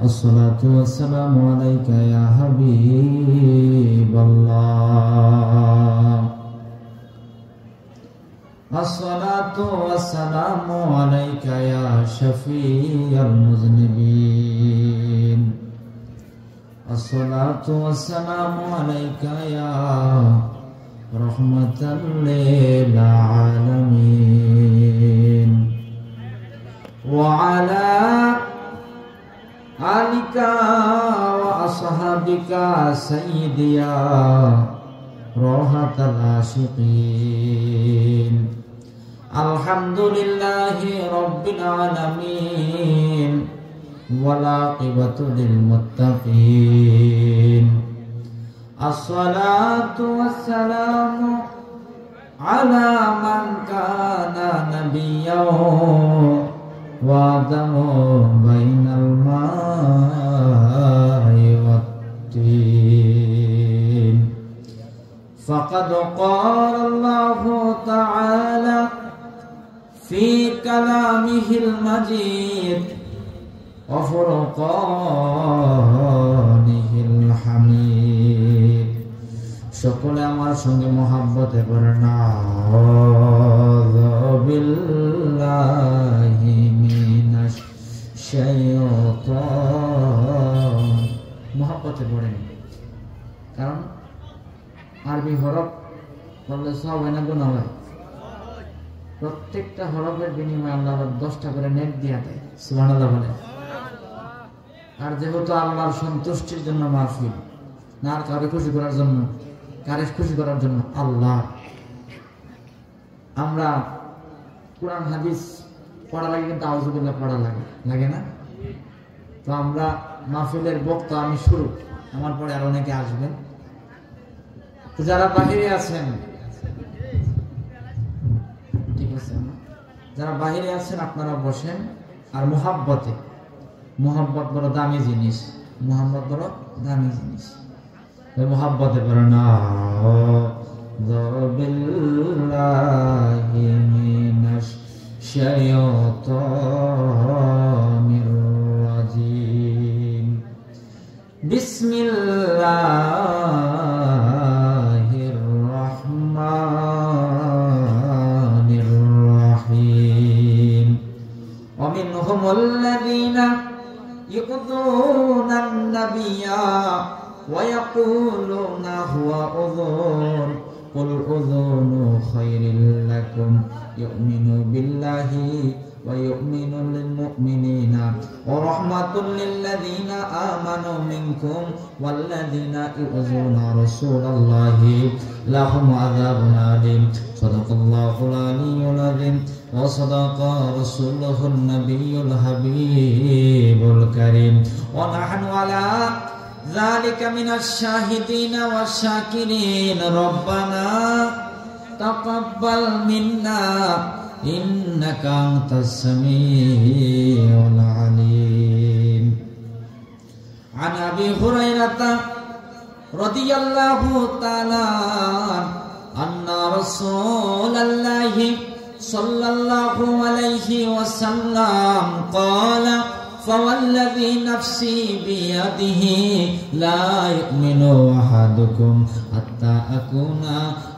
الصلاة والسلام عليك يا حبيب الله الصلاة والسلام عليك يا شفيع المذنبين الصلاة والسلام عليك يا رحمة للعالمين وعلى آلك وأصحابك سيدي يا روحة العاشقين الحمد لله رب العالمين والعاقبة للمتقين الصلاة والسلام على من كان نبيا وآدم بين الماء والطين فقد قال الله تعالى في كلامه المجيد وفرقانه الحميد সকলে আমার সঙ্গে মহব্বতে পড়েন আউযু বিল্লাহি মিনাশ শাইতান মহব্বতে পড়েন কারণ আরবি হরফ বললে সব হয় না গুনাহ হয় প্রত্যেকটা হরফের বিনিময়ে আল্লাহ 10টা করে নেট দিয়া দেয় সুবহানাল্লাহ বলেন আর যেহেতু আল্লাহর সন্তুষ্টির জন্য মাহফিল না আর কারে খুশি করার জন্য কারে খুশি করার জন্য আল্লাহ আমরা কোরআন হাদিস পড়া লাগে কিন্তু আউযুবিল্লাহ পড়া লাগে লাগে না তো আমরা মাহফিলের বক্তা আমি শুরু আমার পরে আর অনেকে আসবেন তো যারা বাহিরে আছেন ঠিক আছে যারা বাহিরে আছেন আপনারা বসেন আর মোহাব্বত বড় দামি জিনিস মোহাম্মত বড় দামি জিনিস মোহাব্বতে পড়েন আউযু বিল্লাহি মিনাশ শাইতানির রাজিম বিসমিল্লাহির রহমানির রহিম ওয়া মিনহুমুল্লাযীনা يؤذون النبي ويقولون هو أذن قل أذن خير لكم يؤمن بالله ويؤمن للمؤمنين ورحمة للذين آمنوا منكم والذين يؤذون رسول الله لهم عذاب أليم صدق الله العلي العظيم وصدق رسوله النبي الحبيب الكريم ونحن على ذلك من الشاهدين والشاكرين ربنا تقبل منا إنك أنت السميع العليم عن أبي هريرة رضي الله تعالى أن رسول الله صلى الله عليه وسلم قال فوالذي نفسي بيده لا يؤمن أحدكم حتى أكون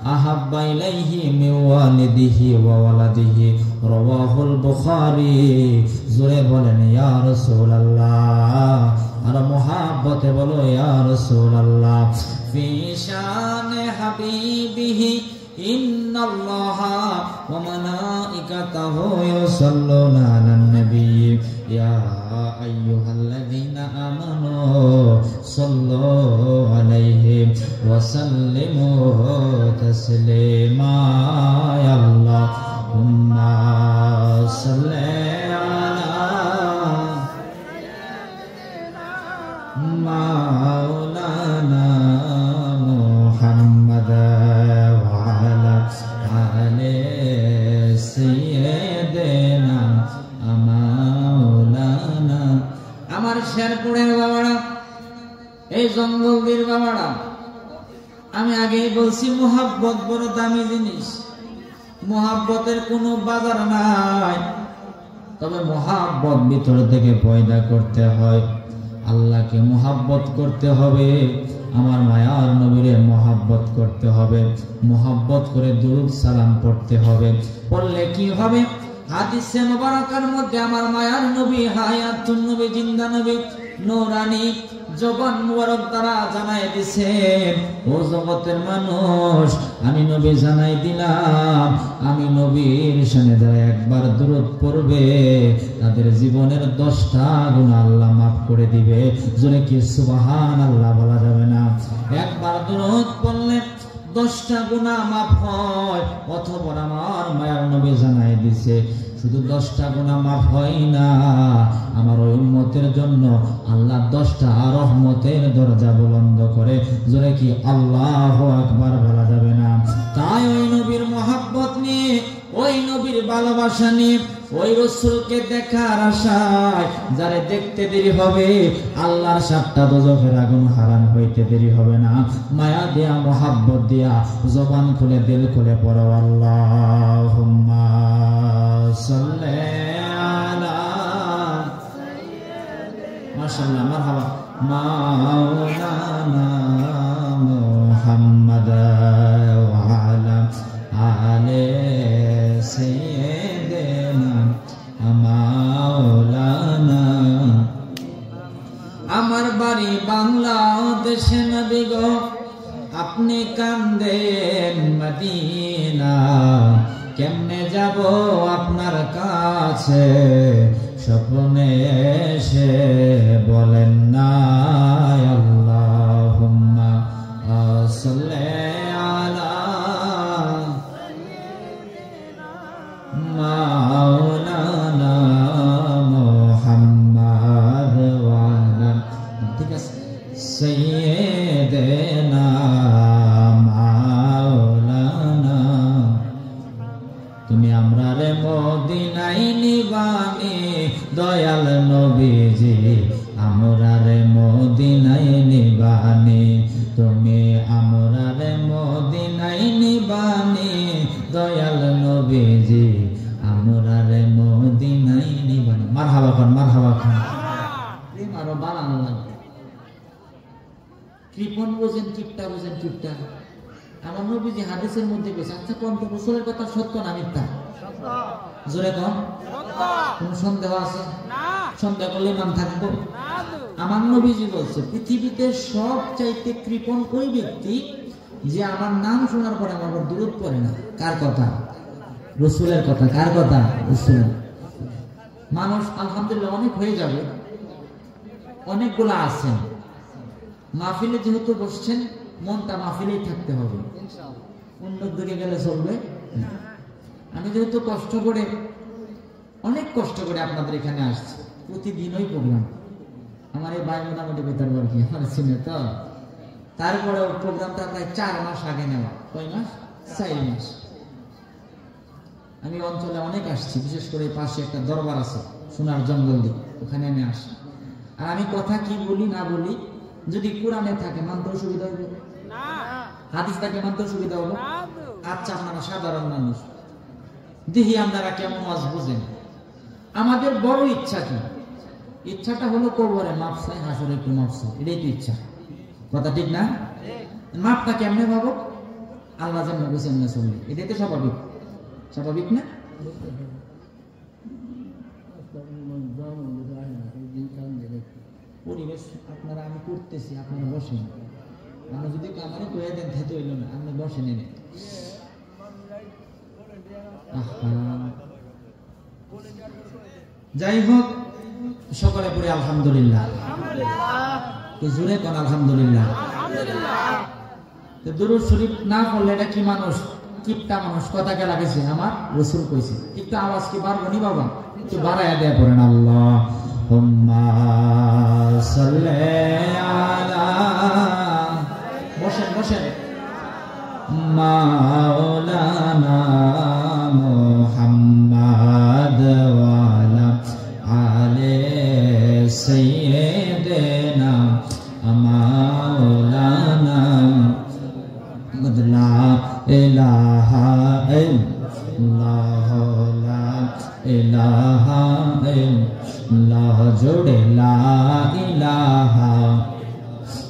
أحب إليه من والده وولده رواه البخاري জোরে বলেন ইয়া রাসূলুল্লাহ আর মুহাব্বতে বলো ইয়া রাসূলুল্লাহ ফি শান হাবিবিহি ইন্নাল্লাহা ওয়া মালাইকাতাহু ইউসাল্লুনা আলান নবী ইয়া আইয়ুহাল্লাযীনা আমানু সাল্লু আলাইহি ওয়া সাল্লিমু তাসলিমা ইয়া আল্লাহুম্মা সাল্লি আলা মাওলানা মুহাম্মাদ আমার শেরপুরের বাবারা এই জঙ্গলদের বাবারা আমি আগেই বলছি মুহাব্বত বড় দামি জিনিস মুহাব্বতের কোনো বাজার নাই তবে মোহাব্বত ভিতর থেকে পয়দা করতে হয়। আল্লাহকে মোহাব্বত করতে হবে, আমার মায়ার নবীরে মোহাব্বত করতে হবে, মোহাব্বত করে দুরূদ সালাম পড়তে হবে। পড়লে কি হবে? হাদিসে মুবারাকার মধ্যে আমার মায়ার নবী, হায়াতুন নবী, জিন্দা নবী, নূরানী জবান মুবারক দ্বারা জানাই দিছেন, ও জগতের মানুষ, আমি নবী জানাই দিলাম, আমি নবীর শানে যারা একবার দুরূদ পড়বে তাদের জীবনের 10টা গুনাহ আল্লাহ মাফ করে দিবে। জোরে কি সুবহানাল্লাহ বলা যাবে না? একবার দুরূদ পড়লে 10টা গুনাহ মাফ হয়। অথবা আমার মায়ার নবী জানাই দিছে শুধু 10টা গুনাহ মাফ হয় না, আমার ওই উম্মতের জন্য আল্লাহ 10টা রহমতের দরজা বুলন্দ করে। জোরে কি আল্লাহু আকবার বলা যাবে না? তাই ওই নবীর মহব্বত নিয়ে, ওই নবীর ভালোবাসা নিয়ে, ওই রাসূলকে দেখার আশায় যারে দেখতে দেরি হবে আল্লাহর 7টা দোজখের আগুন হারাম হইতে দেরি হবে না। মায়া দিয়া, মহব্বত দিয়া জবান খুলে দিল খুলে পড়ো আল্লাহুম্মা সাল্লি আলা মাশাআল্লাহ মারহাবা মাওলানা মুহাম্মাদ ওয়া আলা আলে সাইয়্যিদিনা মাওলানা। আমার বাড়ি বাংলাদেশে নবী গো, আপনি কান্দেন মদিনা, কেমনে যাব আপনার কাছে, স্বপ্নে এসে বলেন না আল্লাহুম্মা সাল্লি আলা মাওলানা মুহাম্মাদ ওয়া আলা, ঠিক আছে, সাইয়্যিদিনা মাওলানা। তুমি আমরারে মদিনায় নিবানি দয়াল নবীজি, আমরারে মদিনায় নিবানি, তুমি আমরারে মদিনায় নিবানি দয়াল নবীজি, আমরারে মদিনায় নিবানি। মারহাবা খান, মারহাবা খান। প্রেম আরো বাড়ানো লাগবে। কৃপণ বোঝেন, কিপটা বোঝেন, কিপটা। আমার নবীজি হাদিসের মধ্যে বলেছে, আচ্ছা কোন রাসূলের কথা সত্য না মিথ্যা? জোরে কোন? কোন সন্দেহ আছে? সন্দেহ করলে ইমান থাকবো? আমার নবীজি বলছে পৃথিবীতে সব চাইতে কৃপণ ওই ব্যক্তি যে আমার নাম শোনার পরে আমার উপর দুরূদ পড়ে না। কার কথা? রাসূলের কথা। কার কথা? রাসূলের। মানুষ আলহামদুলিল্লাহ অনেক হয়ে যাবে, অনেকগুলা আছেন, মাহফিলে যেহেতু বসছেন মনটা মাহফিলেই থাকতে হবে, অন্য দিকে গেলে চলবে। আমি যেহেতু কষ্ট করে, অনেক কষ্ট করে আপনাদের এখানে আসছি, প্রতিদিনই প্রোগ্রাম, আমার এই ভাই মোটামুটি বেতার আর কি আমার চিনে তো, তারপরে প্রোগ্রামটা প্রায় 4 মাস আগে নেওয়া। কয় মাস? 4 মাস। আমি অঞ্চলে অনেক আসছি, বিশেষ করে পাশে একটা দরবার আছে সোনার জঙ্গল দিক, ওখানে আমি আসি। আর আমি কথা কি বলি না বলি, যদি কোরআনে থাকে মানতে সুবিধা হবে না, হাদিস থাকে মানতে সুবিধা হবে। আচ্ছা আপনারা সাধারণ মানুষ, দেখি আপনারা কেমন ওয়াজ বুঝেন। আমাদের বড় ইচ্ছা কি? ইচ্ছাটা হলো কবরে মাপ চাই, হাসরে একটু মাপ চাই, এটাই তো ইচ্ছা। কথা ঠিক না? মাপটা কেমনে পাবো? আল্লাহ যেমন বলছেন না চলবে, এটাই তো স্বাভাবিক। স্বাভাবিক না? পরিবেশ আপনারা, আমি করতেছি, আপনারা বসেন। আমরা যদি কামারে কয়ে দেন খেতে হইল না, আপনি বসেন এনে। যাই হোক, সকলে পড়ে আলহামদুলিল্লাহ। জোরে কোন আলহামদুলিল্লাহ। দুরূদ শরীফ না পড়লে এটা কি মানুষ? কিপটা মানুষ। কথা কে লাগেছে? আমার রাসূল কইছে। একটু আওয়াজ কি বাড়বো নি বাবা? একটু বাড়ায়া দেয়া পড়েন আল্লাহুম্মা সাল্লি আলা, বসেন বসেন, মাওলানা মুহাম্মাদ ওয়া আলা আলে সাইয়্যিদিনা মাওলানা লা ইলাহা ইল্লাল্লাহ লা ইলাহা ইলাহা ইল্লাল্লাহ জোড়ে লা ইলাহা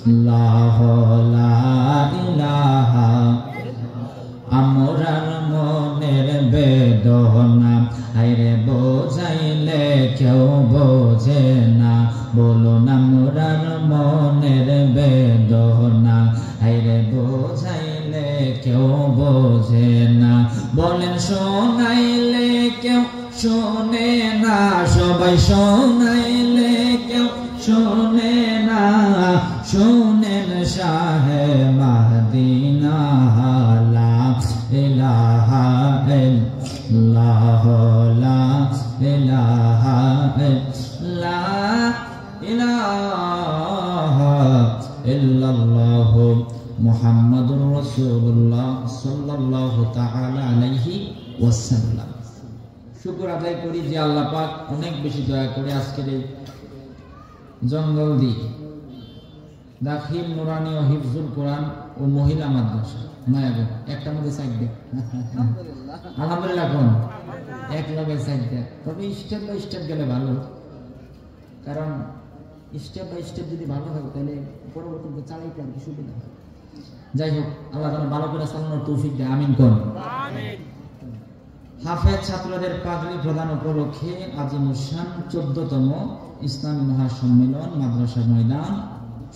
ইল্লাল্লাহ লা ইলাহা আমরার মনের বেদনা আইরে বোঝাইলে কেউ বোঝে না বলুন আমরার মনের বেদনা আইরে বোঝাইলে কেউ বোঝে না বলেন শোনাইলে কেউ শোনে না সবাই শোনাইলে কেউ শোনে না শোনেন শাহে মদিনা লা ইলাহা ইল্লাল্লাহ লা ইলাহা ইল্লাল্লাহ মুহাম্মাদুর রাসূলুল্লাহ সাল্লাল্লাহু তাআলা আলাইহি ওয়াসাল্লাম। শুকর আদায় করি যে আল্লাহ পাক অনেক বেশি দয়া করে আজকের এই জঙ্গল দিয়ে দাখিল নুরানি ও হিফজুল কোরআন ও মহিলা মাদ্রাসা নয়াগঞ্জ একটা মধ্যে সাইড দেয় আলহামদুলিল্লাহ কোন এক লগে সাইড দেয়। তবে স্টেপ বাই স্টেপ গেলে ভালো, কারণ স্টেপ বাই স্টেপ যদি ভালো হয় তাহলে পরবর্তীতে চালাইতে আর কি সুবিধা হয়। যাই হোক, আল্লাহ যেন ভালো করে চালানোর তৌফিক দেয়, আমিন কোন। হাফেজ ছাত্রদের পাগড়ি প্রদান উপলক্ষে আজিমুসান 14তম ইসলামী মহাসম্মেলন মাদ্রাসা ময়দান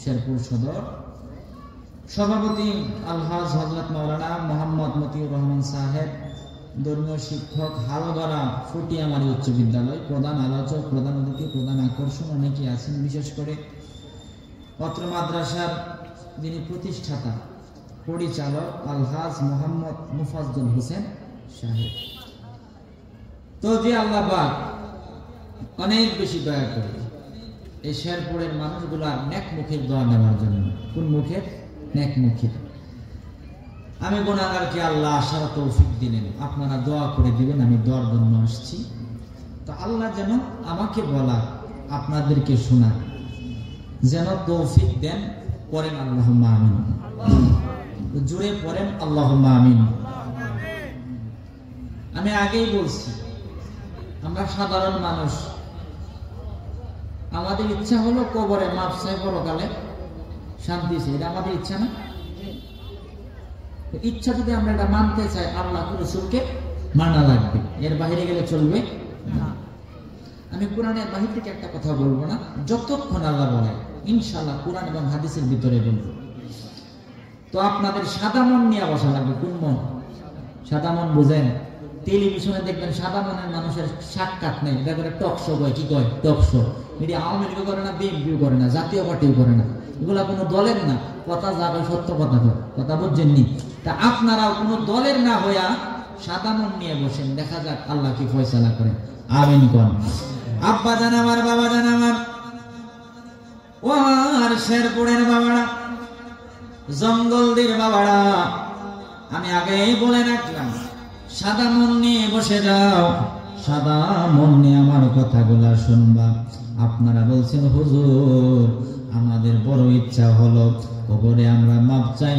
শেরপুর সদর, সভাপতি আলহাজ হযরত মাওলানা মোহাম্মদ মতিউর রহমান সাহেব, ধর্মীয় শিক্ষক, হালগড়া ফুটিয়ামারি উচ্চ বিদ্যালয়, প্রধান আলোচক, প্রধান অতিথি, প্রধান আকর্ষণ অনেকেই আছেন। বিশেষ করে অত্র মাদ্রাসার যিনি প্রতিষ্ঠাতা পরিচালক আলহাজ মোহাম্মদ মুফাজ্জল হোসেন সাহেব। তো যে আল্লাহ পাক অনেক বেশি দয়া করে এই শেরপুরের মানুষগুলার নেক মুখের দোয়া নেওয়ার জন্য। কোন মুখের? নেক মুখের। আমি গুনাহগারকে আল্লাহ আসার তৌফিক দিলেন, আপনারা দোয়া করে দিবেন, আমি দোয়ার জন্য আসছি। তো আল্লাহ যেন আমাকে বলা আপনাদেরকে শোনা যেন তৌফিক দেন। পড়েন আল্লাহুম্মা আমিন, জুড়ে পড়েন আল্লাহুম্মা আমিন। আমি আগেই বলছি, আমরা সাধারণ মানুষ, আমাদের ইচ্ছা হলো কবরে মাপ চাই, পরকালে শান্তি চাই, এটা আমাদের ইচ্ছা না? ইচ্ছা যদি আমরা এটা মানতে চাই, আল্লাহ রাসূলকে মানা লাগবে, এর বাইরে গেলে চলবে না। আমি কোরআনের বাহির থেকে একটা কথা বলবো না, যতক্ষণ আল্লাহ বলে ইনশাআল্লাহ কোরআন এবং হাদিসের ভিতরে বলবো। তো আপনাদের সাদা মন নিয়ে বসা লাগবে। কোন মন? সাদা মন বুঝেন? টেলিভিশনে দেখবেন সাদা মনের মানুষের সাক্ষাৎ নেই, এটা করে টক শো কয়। কি কয়? Talk show. এটি আওয়ামী লীগও করে না, বিএনপিও করে না, জাতীয় পার্টিও করে না, এগুলা কোনো দলের না। কথা যাবে সত্য কথা কয়, কথা বুঝছেননি? তা আপনারাও কোনো দলের না হইয়া সাদা মন নিয়ে বসেন, দেখা যাক আল্লাহ কি ফয়সালা করে। আমিন কোন। আব্বা জান আমার, বাবা জান আমার, ও আর শেরপুরের বাবারা, জঙ্গলদের বাবারা, আমি আগেই বলে রাখলাম, সাদা মন নিয়ে বসে যাও, সাদা মন নিয়ে আমার কথাগুলা শুনবা। আপনারা বলছেন হুজুর আমাদের বড় ইচ্ছা হলো কবরে আমরা মাপ চাই,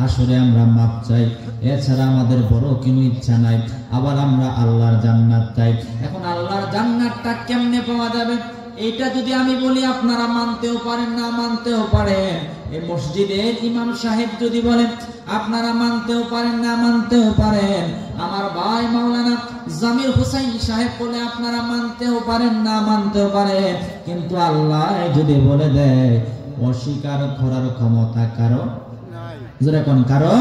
আসরে আমরা মাপ চাই, এছাড়া আমাদের বড় কোনো ইচ্ছা নাই। আবার আমরা আল্লাহর জান্নাত চাই। এখন আল্লাহর জান্নাতটা কেমনে পাওয়া যাবে এইটা যদি আমি বলি, আপনারা মানতেও পারেন না মানতেও পারেন। এই মসজিদের ইমাম সাহেব যদি বলেন, আপনারা মানতেও পারেন না মানতেও পারেন। আমার ভাই মাওলানা জামির হোসেন সাহেব বলে, আপনারা মানতেও পারেন না মানতেও পারেন। কিন্তু আল্লাহ যদি বলে দেয়, অস্বীকার করার ক্ষমতা কারো নাই। কোন কারো?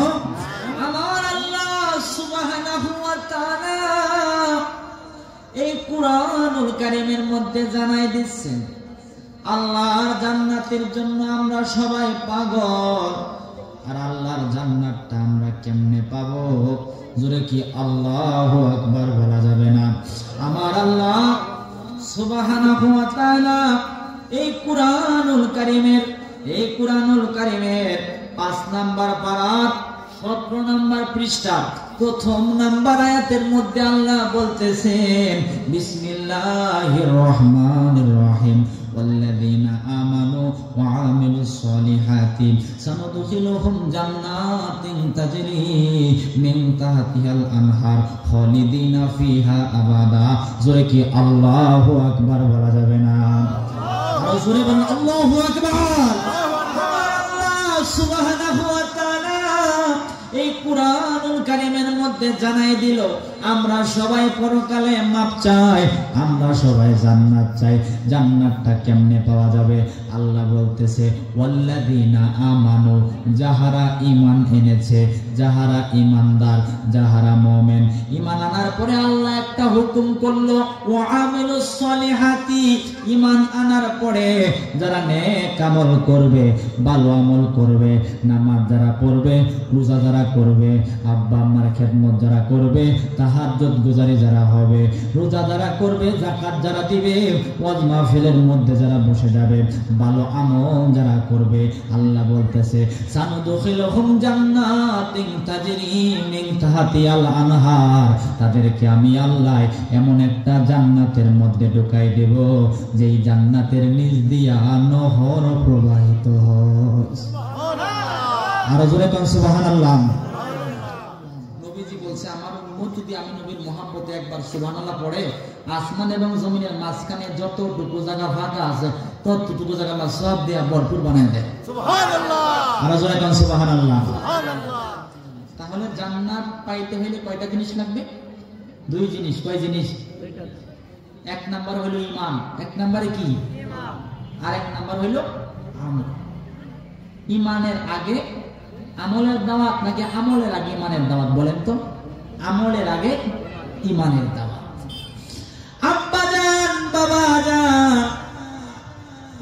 আমার আল্লাহ সুবহানাহু ওয়া তাআলা এই কুরআনুল কারীমের মধ্যে জানাই দিচ্ছেন, আল্লাহর জান্নাতের জন্য আমরা সবাই পাগল। আর আল্লাহর জান্নাতটা আমরা কেমনে পাবো? জোরে কি আল্লাহু আকবার বলা যাবে না? আমার আল্লাহ সুবহানাহু ওয়া তাআলা এই কুরআনুল কারীমের 5 নাম্বার পারা 17 নাম্বার পৃষ্ঠা প্রথম নাম্বার আয়াতের মধ্যে আল্লাহ বলতেছেন, বিসমিল্লাহির রহমানির রহিম, ওয়াল্লাযীনা আমানু ওয়া আমিলুস সলিহাতি সানুদখিলুহুম জান্নাতিন তাজরি মিন তাহতিহাল আনহার খালিদিনা ফিহা আবাদা। জোরে কি আল্লাহু আকবার বলা যাবে না? আর জোরে বলুন আল্লাহু আকবার। আল্লাহ সুবহানাহু ওয়া তাআলা এই কুরআনুল কারীমের মধ্যে জানাই দিল আমরা সবাই পরকালে মাপ চাই, আমরা সবাই জান্নাত চাই। জান্নাতটা কেমনে পাওয়া যাবে? আল্লাহ বলতেছে ওয়াল্লাযিনা আমানু, যাহারা ঈমান এনেছে, যাহারা ঈমানদার, যাহারা মুমিন। ঈমান আনার পরে আল্লাহ একটা হুকুম করলো ওয়া আমিলুস সলিহাতি, ঈমান আনার পরে যারা নেক আমল করবে, ভালো আমল করবে, নামাজ যারা পড়বে, রোজা যারা করবে, আব্বা আম্মার খেদমত যারা করবে, তাহাজ্জুদ গুজারি যারা হবে, রোজা যারা করবে, যাকাত যারা দিবে, ওয়াজ মাহফিলের মধ্যে যারা বসে যাবে, ভালো আমল যারা করবে, আল্লাহ বলতেছে সানুদখিলুহুম জান্নাতিন তাজরি মিন তাহতিহাল আনহার, তাদেরকে আমি আল্লাহ এমন একটা জান্নাতের মধ্যে ঢুকাই দেব যেই জান্নাতের নিচ দিয়া নহর প্রবাহিত হয়। সুবহানাল্লাহ। আর জোরে কোন সুবহানাল্লাহ। নবীজি বলছে আমার উম্মত যদি আমি নবীর মহব্বতে একবার সুবহানাল্লাহ পড়ে, আসমান এবং জমিনের মাঝখানে যতটুকু জায়গা ফাঁকা আছে ততটুকু জায়গা আল্লাহ সব দিয়ে ভরপুর বানায় দেয়। সুবহানাল্লাহ। আর জোরে কোন সুবহানাল্লাহ। সুবহানাল্লাহ। তাহলে জান্নাত পাইতে হলে কয়টা জিনিস লাগবে? দুই জিনিস। কয় জিনিস? এক নাম্বার হলো ঈমান। এক নম্বরে কি? ঈমান। আর এক নাম্বার হলো আমল। ঈমানের আগে আমলের দাওয়াত নাকি আমলের আগে ঈমানের দাওয়াত? বলেন তো। আমলের আগে ঈমানের দাওয়াত। আব্বা জান, বাবা জান,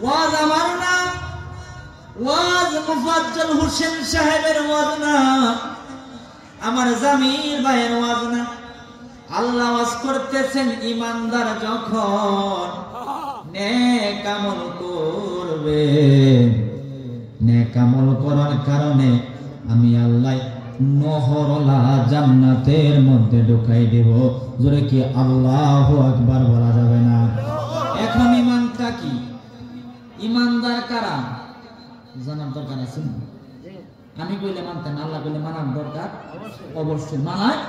ওয়াজ আমার না, ওয়াজ মুফাজ্জল হোসেন সাহেবের ওয়াজ না, আমার জামির ভাইয়ের ওয়াজ না। আল্লাহ ওয়াজ করতেছেন ঈমানদার যখন নেক আমল করবে, নেক আমল করার কারণে আমি আল্লাহ নহরলা জান্নাতের মধ্যে ঢুকাই দেব। জোরে কি আল্লাহু আকবার বলা যাবে না? এখন ঈমানটা কি? ঈমানদার কারা জানার দরকার আছে। আমি কইলে মানতেন, আল্লাহ কইলে মানার দরকার অবশ্যই। মানায়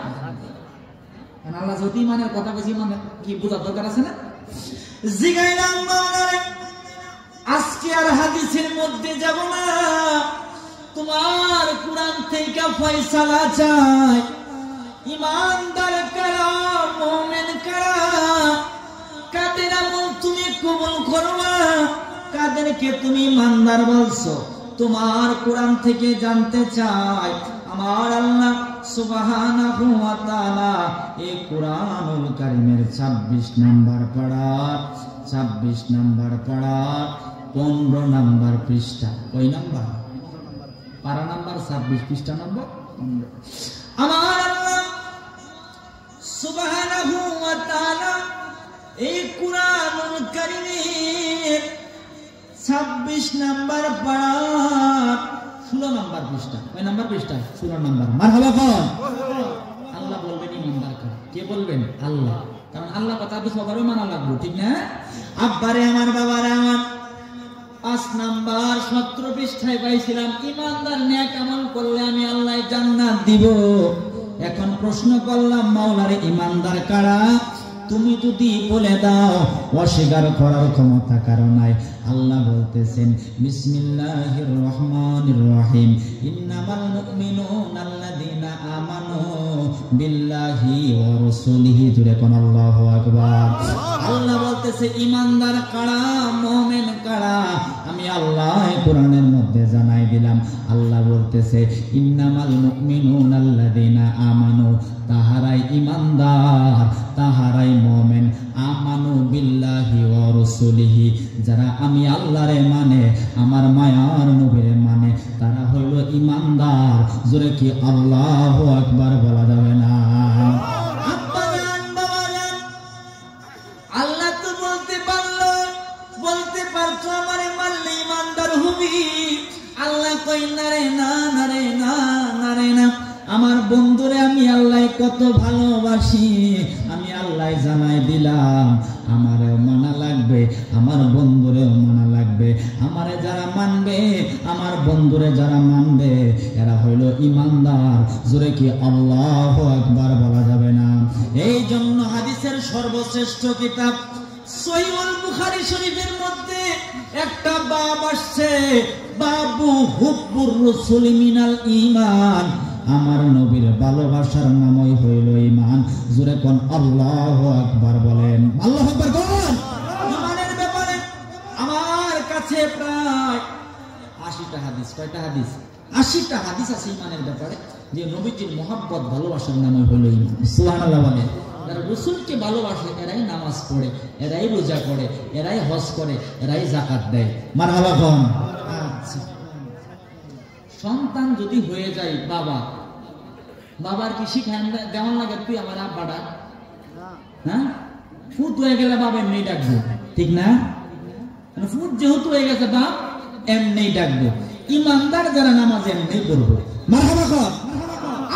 আল্লাহ যদি ঈমানের কথা বলছি, মানে কি বোঝার দরকার আছে না? জিগাইলাম মাওলারে, আজকে আর হাদিসের মধ্যে যাব না, তোমার কুরআন থেকে ফয়সালা চাই। ঈমানদার কারা, মুমিন কারা, কাদের আমল তুমি কবুল করবা, কাদেরকে তুমি ঈমানদার বলছো, তোমার কুরআন থেকে জানতে চাই। আমার আল্লাহ সুবহানাহু ওয়া তাআলা এই কুরআনুল কারীমের 26 নাম্বার পারা, 26 নাম্বার পারা, 15 নাম্বার পৃষ্ঠা। কয় নাম্বার? পারা নাম্বার 26, পৃষ্ঠা নম্বর 15। আমার আল্লাহ সুবহানাহু ওয়া তাআলা এই কুরআনুল কারীমের 26 নাম্বার পারা, 16 নাম্বার পৃষ্ঠা। কয় নাম্বার পৃষ্ঠা? 16 নাম্বার। মারহাবা কোন? আল্লাহ বলবেন ঈমানদার কারা। কে বলবেন? আল্লাহ। কারণ আল্লাহ কথা তো সবারই মানা লাগবে, ঠিক না? আব্বারে আমার, বাবারে আমার, 5 নাম্বার 17 পৃষ্ঠায় পাইছিলাম ঈমানদার নেক আমল করলে আমি আল্লাহ জান্নাত দিব। এখন প্রশ্ন করলাম মাওলারে ঈমানদার কারা? তুমি যদি বলে দাও অস্বীকার করার ক্ষমতা কারো নাই। আল্লাহ বলতেছেন বিসমিল্লাহির রহমানির রহিম, ইন্নামাল মুমিনুনা আল্লাযীনা আমানু বিল্লাহি ওয়া রাসূলিহি। জোরে কোন আল্লাহু আকবার। আল্লাহ বলতেছে ঈমানদার কারা, মুমিন কারা, আমি আল্লাহ কোরআনের মধ্যে জানাই দিলাম। আল্লাহ বলতেছে ইন্নামাল মুমিনুনা আল্লাযীনা আমানু, তাহারাই ঈমানদার, তাহারাই মুমিন। আমানু বিল্লাহি ওয়া রাসূলিহি, যারা আমি আল্লাহরে মানে, আমার মায়ার নবীরে মানে, তারা হইল ঈমানদার। জোরে কি আল্লাহু আকবার বলা যাবে না? আব্বা জান, বাবা জান, আল্লাহ তো বলতে পারলো, বলতে পারতো আমারে মানলে ঈমানদার হবি। আল্লাহ কই না রে, না না রে, না না রে না। আমার বন্ধুরে আমি আল্লাহ কত ভালোবাসি, আমি আল্লাহ জানাই দিলাম। আমারেও মানা লাগবে, আমার বন্ধুরেও মানা লাগবে। আমারে যারা বন্ধুরে যারা মানবে এরা হইল ইমানদার। জোরে কি আল্লাহু আকবার বলা যাবে না? এই জন্য হাদিসের সর্বশ্রেষ্ঠ কিতাব সহিহুল বুখারী শরীফের মধ্যে একটা বাব আসছে, বাবু হুব্বুর রাসূল মিনাল ঈমান। আমার নবীর ভালোবাসার নামই হইল ঈমান। জোরে কোন আল্লাহু আকবার বলেন। আল্লাহু আকবার কোন? ঈমানের ব্যাপারে আমার কাছে প্রায় 80টা হাদিস। কয়টা হাদিস? 80টা হাদিস আছে ঈমানের ব্যাপারে, যে নবীজির মহব্বত ভালোবাসার নামই হইল ঈমান। সুবহানাল্লাহ বলেন। যারা রাসূলকে ভালোবাসে এরাই নামাজ পড়ে, এরাই রোজা করে, এরাই হজ করে, এরাই যাকাত দেয়। মারহাবা কোন? আচ্ছা, সন্তান যদি হয়ে যায় বাবার কি শিখায় যেমন লাগে তুই আমার আব্বাটা, হ্যাঁ? ফুট হয়ে গেলে বাবা এমনি ডাকবো, ঠিক না? ফুট যেহেতু হয়ে গেছে বাপ এমনি ডাকবো। ইমানদার যারা নামাজ এমনি পড়বো। মারহাবা কোন?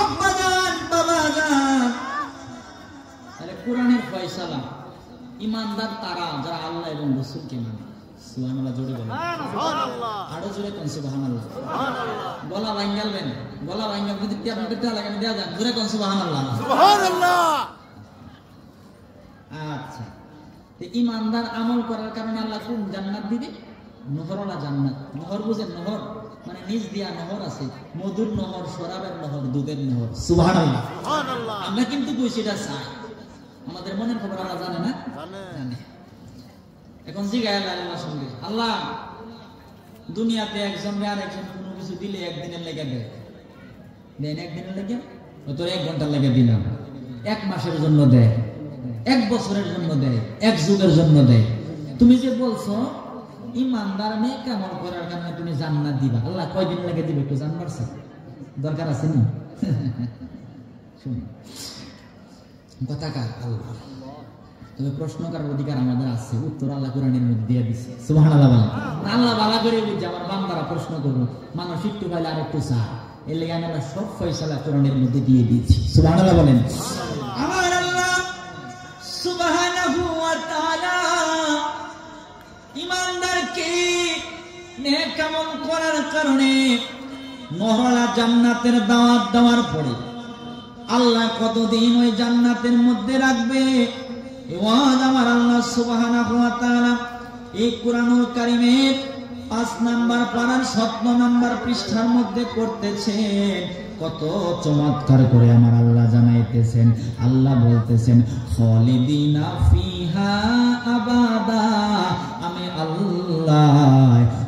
আব্বা জান, বাবা জান। তাহলে কোরআনের ফয়সালা, ইমানদার তারা যারা আল্লাহ এবং রাসূলকে মানে। সুবহানাল্লাহ জোরে বলেন। সুবহানাল্লাহ। আরো জোরে কোন সুবহানাল্লাহ। সুবহানাল্লাহ। গলা ভাঙালবেন, গলা ভাঙাল যদি আপনাদের লাগে দেয়া যান, জোরে কোন সুবহানাল্লাহ। সুবহানাল্লাহ। আচ্ছা, তো ইমানদার আমল করার কারণে আল্লাহ কোন জান্নাত দিবে? নহরওয়ালা জান্নাত। নহর বুঝেন? নহর মানে নিজ দিয়া নহর আছে, মধুর নহর, শরাবের নহর, দুধের নহর। সুবহানাল্লাহ। সুবহানাল্লাহ। আমরা কিন্তু কইছিটা চাই, আমাদের মনের খবর আমরা জানে না, জানে। এখন জিজ্ঞাসা আল্লাহর সঙ্গে, আল্লাহ দুনিয়াতে একজন আর একজন কোনো কিছু দিলে একদিনের লেগে দেয়, দেন একদিনের লেগে, তোর 1 ঘন্টার লেগে দিলাম, 1 মাসের জন্য দেয়, 1 বছরের জন্য দেয়, 1 যুগের জন্য দেয়। তুমি যে বলছো ইমানদার নেক আমল করার কারণে তুমি জান্নাত দিবা, আল্লাহ কয়দিন লেগে দিবে একটু জানবার দরকার আছে নি? শুনুন, কথা কার? আল্লাহ। তবে প্রশ্ন করার অধিকার আমাদের আছে, উত্তর আল্লাহ কোরআনের মধ্যে দিয়ে দিছে। সুবহানাল্লাহ বলেন। আল্লাহ ভালো করে বুঝছে আমার বান্দারা প্রশ্ন করবো, মানুষ একটু পাইলে আর একটু চা, এর লেগে আমরা সব ফয়সালা কোরআনের মধ্যে দিয়ে দিয়েছি। সুবহানাল্লাহ বলেন। আমার আল্লাহ সুবহানাহু ওয়া তাআলা ইমানদারকে নেক আমল করার কারণে নহরা জান্নাতের দাওয়াত দেওয়ার পরে আল্লাহ কতদিন ওই জান্নাতের মধ্যে রাখবে? আমার আল্লাহ সুবহানাহু ওয়া তাআলা এই কুরআনুল কারীমের 5 নাম্বার পারার 17 নাম্বার পৃষ্ঠার মধ্যে করতেছেন। কত চমৎকার করে আমার আল্লাহ জানাইতেছেন। আল্লাহ বলতেছেন খালিদিনা ফিহা আবাদা। আমি আল্লাহ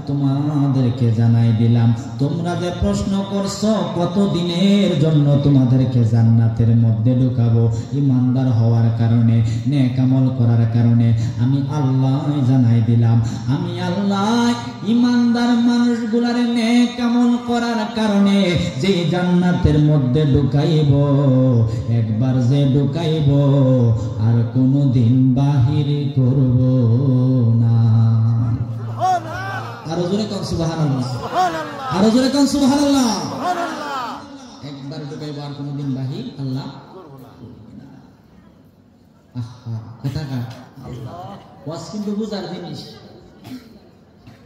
তোমাদেরকে জানাই দিলাম, তোমরা যে প্রশ্ন করছো কত দিনের জন্য তোমাদেরকে জান্নাতের মধ্যে ঢুকাবো, ইমানদার হওয়ার কারণে, নেক আমল করার কারণে আমি আল্লাহ জানাই দিলাম। আমি আল্লাহ ইমানদার মানুষগুলার নেক আমল করার কারণে যে জান্নাতের মধ্যে ঢুকাইব, একবার যে ঢুকাইব আর কোনোদিন বাহির করব না। আরো জোরে কোন সুবহানাল্লাহ। সুবহানাল্লাহ। আরো জোরে কোন সুবহানাল্লাহ। সুবহানাল্লাহ। একবার ঢুকাইব আর কোনোদিন বাহির আল্লাহ করব না। আহা, কথা কা আল্লাহ। ওয়াজ কিন্তু বুঝার জিনিস,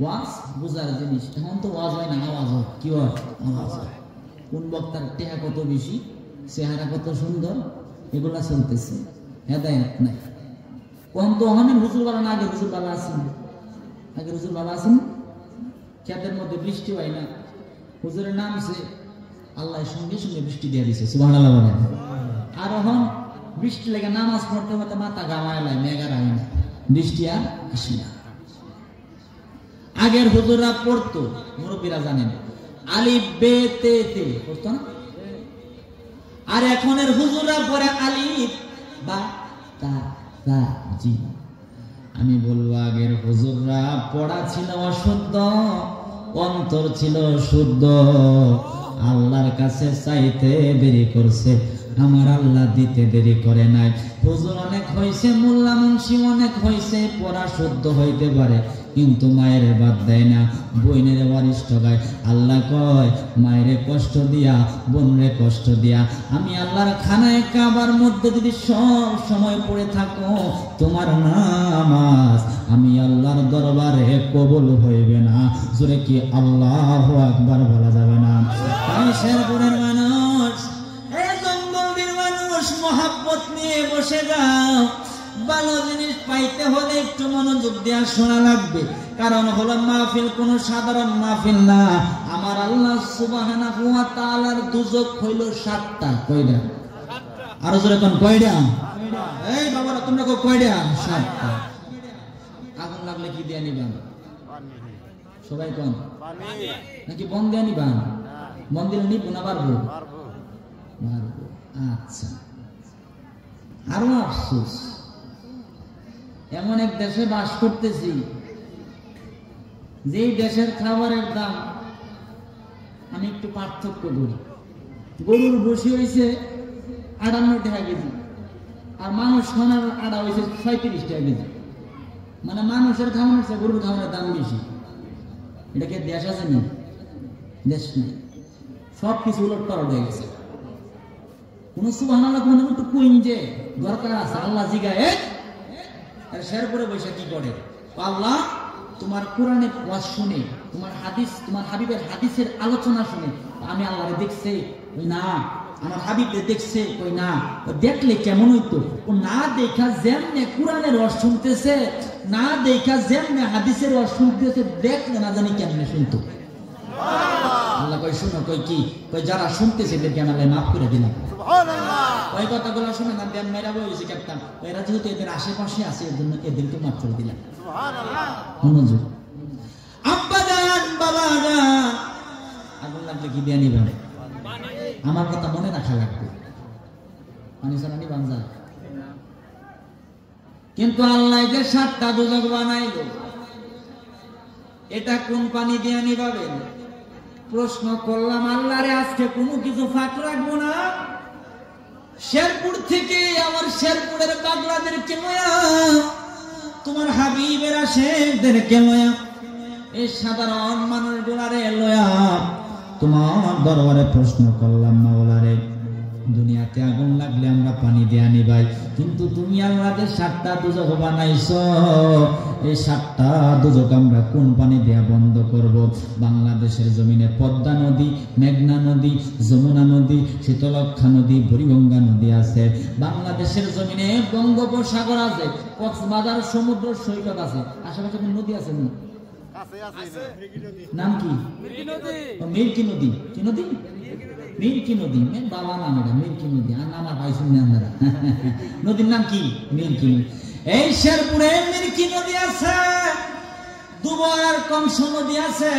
ওয়াজ বুঝার জিনিস। এখন তো ওয়াজ হয় না, আওয়াজ হয়। কি হয়? আওয়াজ হয়। কোন বক্তার টেহা কত বেশি, চেহারা কত সুন্দর, এগুলা চলতেছে, হেদায়েত নাই। কোন তো অনেক হুজুর বালা না, আগে হুজুর বালা আছেন, আগে হুজুর বালা আছেন। ক্ষেতের মধ্যে বৃষ্টি হয় না, হুজুরের নামছে, আল্লাহ সঙ্গে সঙ্গে বৃষ্টি দিয়ে দিছে। সুবহানাল্লাহ বলেন। আর এখন বৃষ্টি লেগে নামাজ পড়তে পড়তে মাথা গামায় লাই, মেঘার হয় না, বৃষ্টি আর আসে না। আগের হুজুররা পড়তো, মুরব্বীরা জানেন, আলিফ বে তে তে পড়তো না। আর এখনের হুজুররা পড়ে আলিফ বা তা তা জি। আমি বলবো আগের হুজুররা পড়া ছিল অশুদ্ধ, অন্তর ছিল শুদ্ধ, আল্লাহর কাছে চাইতে দেরি করছে, আমার আল্লাহ দিতে দেরি করে নাই। হুজুর অনেক হয়েছে, মোল্লা মুন্সি অনেক হয়েছে, পড়া শুদ্ধ হইতে পারে কিন্তু মায়ের বাদ দেয় না, বোনের ওয়ারিশ ঠকায়। আল্লাহ কয় মায়ের কষ্ট দিয়া, বোনরে কষ্ট দিয়া, আমি আল্লাহর খানায় কাবার মধ্যে যদি সব সময় পড়ে থাকো, তোমার নামাজ আমি আল্লাহর দরবারে কবুল হইবে না। জোরে কি আল্লাহু আকবার বলা যাবে না? তাই শেরপুরের মানুষ, এই জঙ্গলের মানুষ মহব্বত নিয়ে বসে যাও। ভালো জিনিস পাইতে হলে একটু মনোযোগ দেওয়া শোনা লাগবে। কারণ হলো মাহফিল কোনো সাধারণ মাহফিল না। আমার আল্লাহ সুবহানাহু ওয়া তাআলার দুজক হইল 7টা। কয়টা? আরো জোরে কোন কয়টা? এই বাবারা তোমরা কয়টা? 7টা। আগুন লাগলে কি দিয়ে নিবেন? সবাই কোন নাকি বন দিয়ে নিবেন? বন দিলে নিব না পারবো? পারবো। আচ্ছা, আরো আফসোস, এমন এক দেশে বাস করতেছি যে দেশের খাবারের দাম আমি একটু পার্থক্য করি। গরুর বসি হয়েছে 58 টাকা কেজি, আর মানুষ খাওয়ানোর আড়া হয়েছে 35 টাকা কেজি। মানে মানুষের খাওয়ানোর চেয়ে গরুর খাওয়ানোর দাম বেশি। এটা কি দেশ আছে না? দেশ নেই, সব কিছু উলট পালট হয়ে গেছে। কোন সুবহানাল্লাহ কোন একটু কুইন যে দরকার আছে। আল্লাহ জিগায় আর শেরপুরে বসে কি করে? আল্লাহ তোমার কোরআনের ওয়াজ শুনে, তোমার হাদিস, তোমার হাবিবের হাদিসের আলোচনা শুনে আমি আল্লাহরে দেখছি ওই না, আমার হাবিবকে দেখছে ওই না। দেখলে কেমন হইতো? ও না দেখা যেমনে কোরআনের রস শুনতেছে, না দেখা যেমনে হাদিসের রস শুনতেছে, দেখলে না জানি কেমনে শুনতো। আল্লাহ কই শুনো, কই কি? কই যারা শুনতেছে এদেরকে আমি আল্লাহ মাফ করে দিলাম। ওই কথাগুলো শুনে না দেন মেরা বলেছি ক্যাপ্টেন, এরা যেহেতু এদের আশেপাশে আছে এর জন্য এদেরকে মাফ করে দিলাম। মনোযোগ, আব্বা জান, বাবা জান, আগুন লাগলে কি দিয়ে নিবেন? আমার কথা মনে রাখা লাগবে। পানি ছাড়া নিবান যায়। কিন্তু আল্লাহ যে 7টা দুজক বানাইলো, এটা কোন পানি দিয়ে নিবাবেন? প্রশ্ন করলাম আল্লাহরে, আজকে কোনো কিছু ফাঁক রাখবো না। শেরপুর থেকে আমার শেরপুরের পাগলাদেরকে লয়া, তোমার হাবিবের আশেকদেরকে লয়া, এই সাধারণ মানুষগুলারে লয়া তোমার দরবারে প্রশ্ন করলাম মাওলারে, দুনিয়াতে আগুন লাগলে আমরা পানি দিয়ে নিবাই, কিন্তু তুমি আমাদের 7টা দুজক বানাইছো। এই 7টা দুজক আমরা কোন পানি দেয়া বন্ধ করব? বাংলাদেশের জমিনে পদ্মা নদী, মেঘনা নদী, যমুনা নদী, শীতলক্ষা নদী, বুড়িগঙ্গা নদী আছে। বাংলাদেশের জমিনে বঙ্গোপসাগর আছে, কক্সবাজার সমুদ্র সৈকত আছে। আশেপাশে কোন নদী আছে না? নাম কি? মিল্কি নদী। কি নদী? মিল্কি নদী। বাবা নাম এটা মিল্কি নদী, আর নাম আর পাইছেন না আপনারা। নদীর নাম কি? মিল্কি নদী। এই শেরপুরে মিল্কি নদী আছে, দুবার কংস নদী আছে,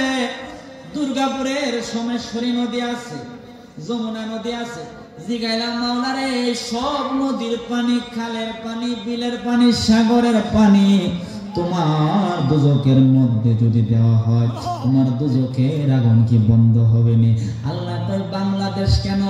দুর্গাপুরের সোমেশ্বরী নদী আছে, যমুনা নদী আছে। জিগাইলাম মাওলারে, সব নদীর পানি, খালের পানি, বিলের পানি, সাগরের পানি তোমার দুজকের মধ্যে যদি দেওয়া হয়, তোমার দুজকের আগুন কি বন্ধ হবে না? আল্লাহ কয় বাংলাদেশ কেন,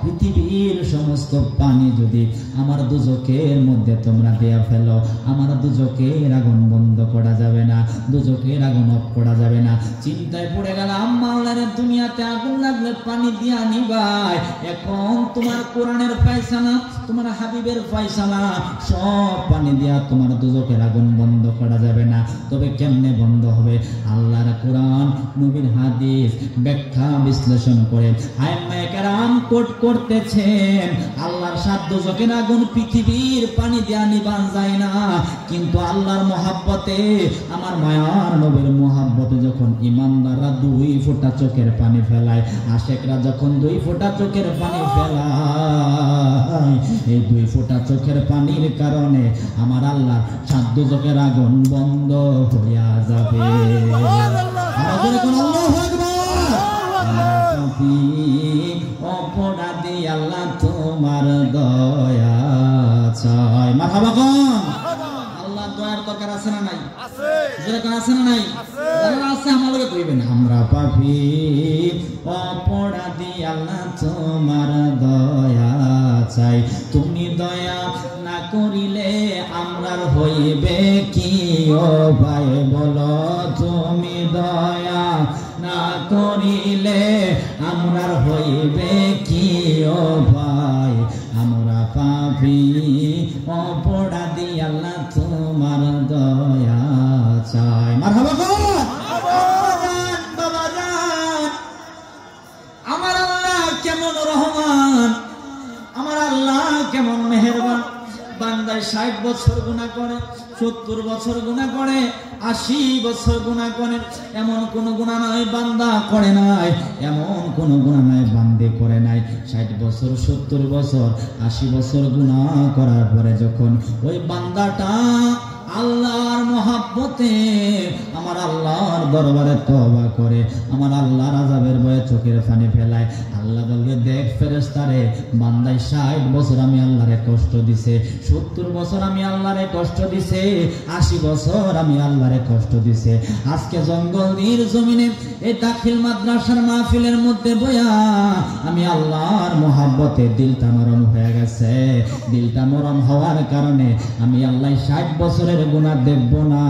পৃথিবীর সমস্ত পানি যদি আমার দুজকের মধ্যে তোমরা দেয়া ফেলো, আমার দুজকের আগুন বন্ধ করা যাবে না, দুজকের আগুন অফ করা যাবে না। চিন্তায় পড়ে গেলাম মাওলারে, দুনিয়াতে আগুন লাগলে পানি দিয়া নিবাই। এখন তোমার কোরআনের ফয়সালা, তোমার হাবিবের ফয়সালা, সব পানি দিয়া তোমার দুজকের আগুন বন্ধ করা যাবে না। তবে কেমনে বন্ধ হবে? আল্লাহর কোরআন, নবীর হাদিস ব্যাখ্যা বিশ্লেষণ করে আইম্মায়ে কেরাম কোট করতেছেন, আল্লাহর 7 দুজকের আগুন পৃথিবীর পানি দেয়া নিবান যায় না, কিন্তু আল্লাহর মহব্বতে, আমার মায়ার নবীর মহব্বতে যখন ইমানদাররা 2 ফোঁটা চোখের পানি ফেলায়, আশেকরা যখন 2 ফোঁটা চোখের পানি ফেলায়, এই 2 ফোঁটা চোখের পানির কারণে আমার আল্লাহর 7 দুজকের আগুন বন্ধ হইয়া যাবে। অপরাধী আল্লাহ তোমার দয়া চাই। মারহাবা কোন? আল্লাহ দয়ার দরকার আছে না নাই? যেরকম আছে না নাই? যারা আছে আমাদেরকে কইবেন, আমরা পাপী অপরাধী আল্লাহ তোমার দয়া চাই। তুমি দয়া না করিলে আমরার হইবে কি? ও ভাই বলো, তুমি দয়া না করিলে আমরার হইবে কি? ও ভাই আমরা পাপী অপরাধী আল্লাহ তোমার দয়া চাই। মারহাবা। বান্দায় 60 বছর গুনাহ করে, 70 বছর গুনাহ করে, 80 বছর গুনাহ করে, এমন কোন গুনাহ নয় বান্দা করে নাই, এমন কোন গুনাহ নাই বান্দে করে নাই। 60 বছর, 70 বছর, 80 বছর গুনাহ করার পরে যখন ওই বান্দাটা আল্লাহর মহাব্বতে আমার আল্লাহর দরবারে তওবা করে, আমার আল্লাহর আযাবের ভয়ে চোখের পানি ফেলায়, আল্লাহ বলবে দেখ ফেরেশতারে, বান্দায় 60 বছর আমি আল্লাহরে কষ্ট দিছে, 70 বছর আমি আল্লাহরে কষ্ট দিছে, 80 বছর আমি আল্লাহরে কষ্ট দিছে। আজকে জঙ্গল নীর জমিনে এই দাখিল মাদ্রাসার মাহফিলের মধ্যে বয়া আমি আল্লাহর মহাব্বতে দিলটা নরম হয়ে গেছে। দিলটা নরম হওয়ার কারণে আমি আল্লাহ 60 বছরের গুনাহ দেখব না,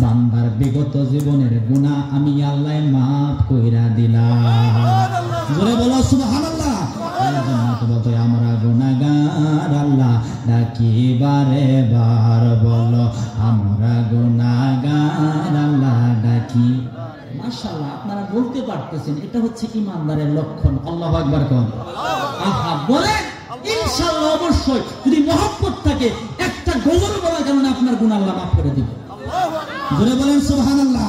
বান্দার বিগত জীবনের গুনাহ আমি আল্লাহ মাফ কইরা দিলাম। জোরে বলো সুবহানাল্লাহ। বলতে আমরা গুনাহগার আল্লাহ ডাকি বারে বার, বলো আমরা গুনাহগার আল্লাহ ডাকি। মাশাআল্লাহ, আপনারা বলতে পারতেছেন, এটা হচ্ছে ইমানদারের লক্ষণ। আল্লাহু আকবার কোন। আহা বলেন ইনশাআল্লাহ, অবশ্যই যদি মহব্বত থাকে একটা গজল বলার কারণে আপনার গুনাহ আল্লাহ মাফ করে দিবেন। জোরে বলেন সুবহানাল্লাহ।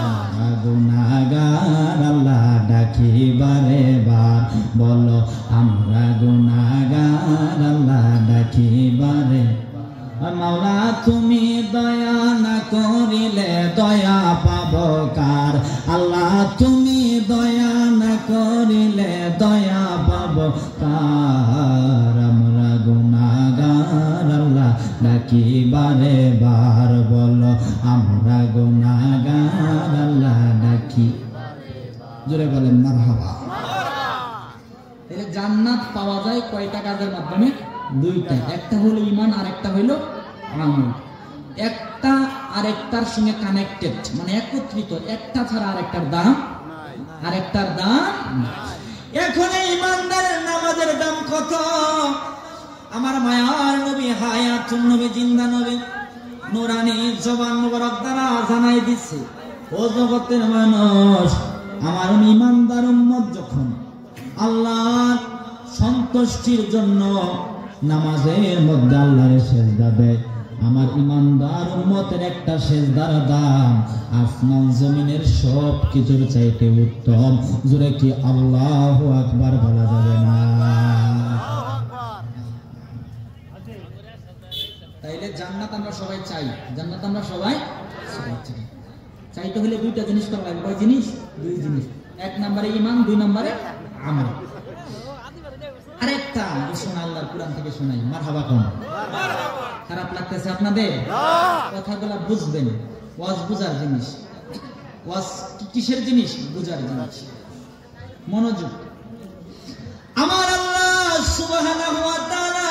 আমরা গুনাহগার আল্লাহ ডাকি বারে বার, বলো আমরা গুনাহগার আল্লাহ ডাকি বারে। মাওলা তুমি দয়া না করিলে দয়া পাবো কার, আল্লাহ তুমি দয়া না করিলে দয়া পাবো কার। আমরা গুনাহগার আল্লাহ ডাকি বারে বার, বলো আমরা গুনাহগার আল্লাহ ডাকি। জোরে বলেন মারহাবা। তাহলে জান্নাত পাওয়া যায় কয়টা কাজের মাধ্যমে? দুইটা, একটা হলো ঈমান আর একটা হলো আমল। একটা আরেকটার সঙ্গে কানেক্টেড, মানে একত্রিত, একটা ছাড়া আরেকটার দাম এখন ঈমানদারের নামাজের দাম কত? আমার মায়ার নবী হায়াতুন নবী, জিন্দা নবী, নূরানী জবান মুবারক দ্বারা জানাই দিচ্ছে, ও জগতের মানুষ, আমার ঈমানদার উম্মত যখন আল্লাহর সন্তুষ্টির জন্য নামাজের মধ্যে আল্লাহর সিজদা দেয়, আমার ঈমানদার উম্মতের একটা সিজদার দাম আসমান জমিনের সব কিছুর চাইতে উত্তম। জোরে কি আল্লাহু আকবার বলা যাবে না? তাইলে জান্নাত আমরা সবাই চাই, জান্নাত আমরা সবাই চাই। চাইতে হলে দুইটা জিনিস করা লাগবে। কয় জিনিস? দুই জিনিস। এক নম্বরে ঈমান, দুই নম্বরে আমল। আরেকটা শোনা আল্লাহর কুরআন থেকে শোনাই, মারহাবা কোন। খারাপ লাগতেছে আপনাদের? কথাগুলা বুঝবেন। ওয়াজ বুঝার জিনিস। ওয়াজ কিসের জিনিস? বুঝার জিনিস। মনোযোগ। আমার আল্লাহ সুবহানাহু ওয়া তাআলা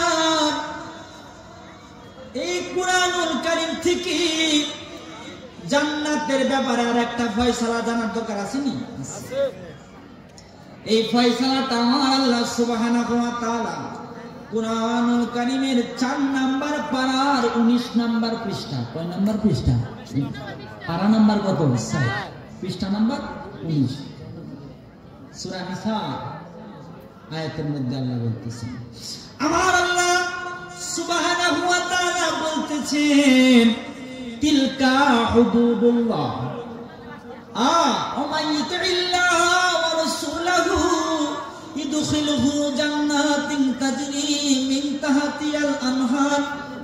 এই কুরআনুল কারীম থেকে জান্নাতের ব্যাপারে আর একটা ফয়সালা জানার দরকার আছে নি? আছে। এই ফয়সালাটা আমার আল্লাহ সুবহানাহু ওয়া তাআলা কুরআনুল কারীমের 4 নাম্বার পারার 19 নাম্বার পৃষ্ঠা। কয় নাম্বার পৃষ্ঠা? পারা নাম্বার কত? 6, পৃষ্ঠা নাম্বার 19, সূরা নিসা আয়াতের মধ্যে আল্লাহ বলতেছেন, আমার আল্লাহ সুবহানাহু ওয়া তাআলা বলতেছেন, তিলকা হুদুদুল্লাহ ومن يطع الله ورسوله يدخله جنات تجري من تحتها الأنهار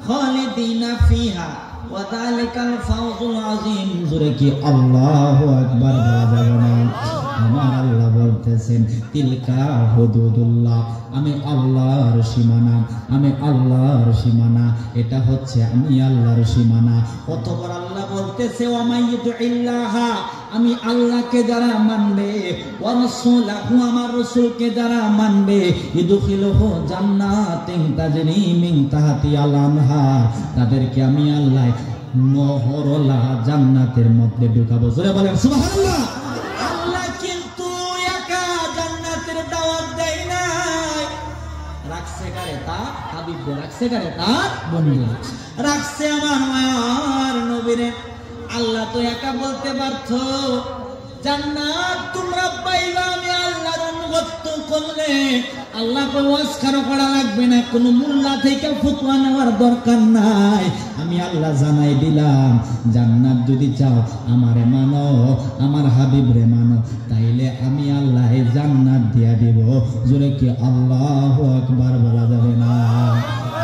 خالدين فيها وذلك الفوز العظيم। জোরে কি আল্লাহু আকবার বলা যাবে না? আমার আল্লাহ বলতেছেন, তিলকা হুদুদুল্লাহ, আমি আল্লাহর সীমানা, আমি আল্লাহর সীমানা, এটা হচ্ছে আমি আল্লাহর সীমানা। অতঃপর আল্লাহ বলতেছে, ওয়া মাইয়ুতিল্লাহ, আমি আল্লাহকে যারা মানবে, ওয়া রাসূলাহু, আমার রাসূলকে যারা মানবে, ইদখিলুহু জান্নাতিন তাজরি মিন তাহতিহাল আনহার, তাদেরকে আমি আল্লাহ নহরলা জান্নাতের মধ্যে ঢুকাবো। জোরে বলেন সুবহানাল্লাহ। আল্লাহ কিন্তু একা জান্নাতের দাওয়াত দেয় নাই, রাখছে কারে? তার হাবিবকে রাখছে, কারে? তার বন্ধু রাখছে, আমার মায়ার নবীরে। আল্লাহ তো একা বলতে পারতো জান্নাত তোমরা পাইবা, আমি আল্লাহর অনুগত সত্য করলে আল্লাহকে ওয়াজখার করা লাগবে না, কোনো মোল্লা থেকে ফতোয়া নেওয়ার দরকার নাই। আমি আল্লাহ জানাই দিলাম, জান্নাত যদি চাও আমারে মানো, আমার হাবিবরে মানো, তাইলে আমি আল্লাহ জান্নাত দিয়া দিব। জোরে কি আল্লাহু আকবার বলা যাবে না?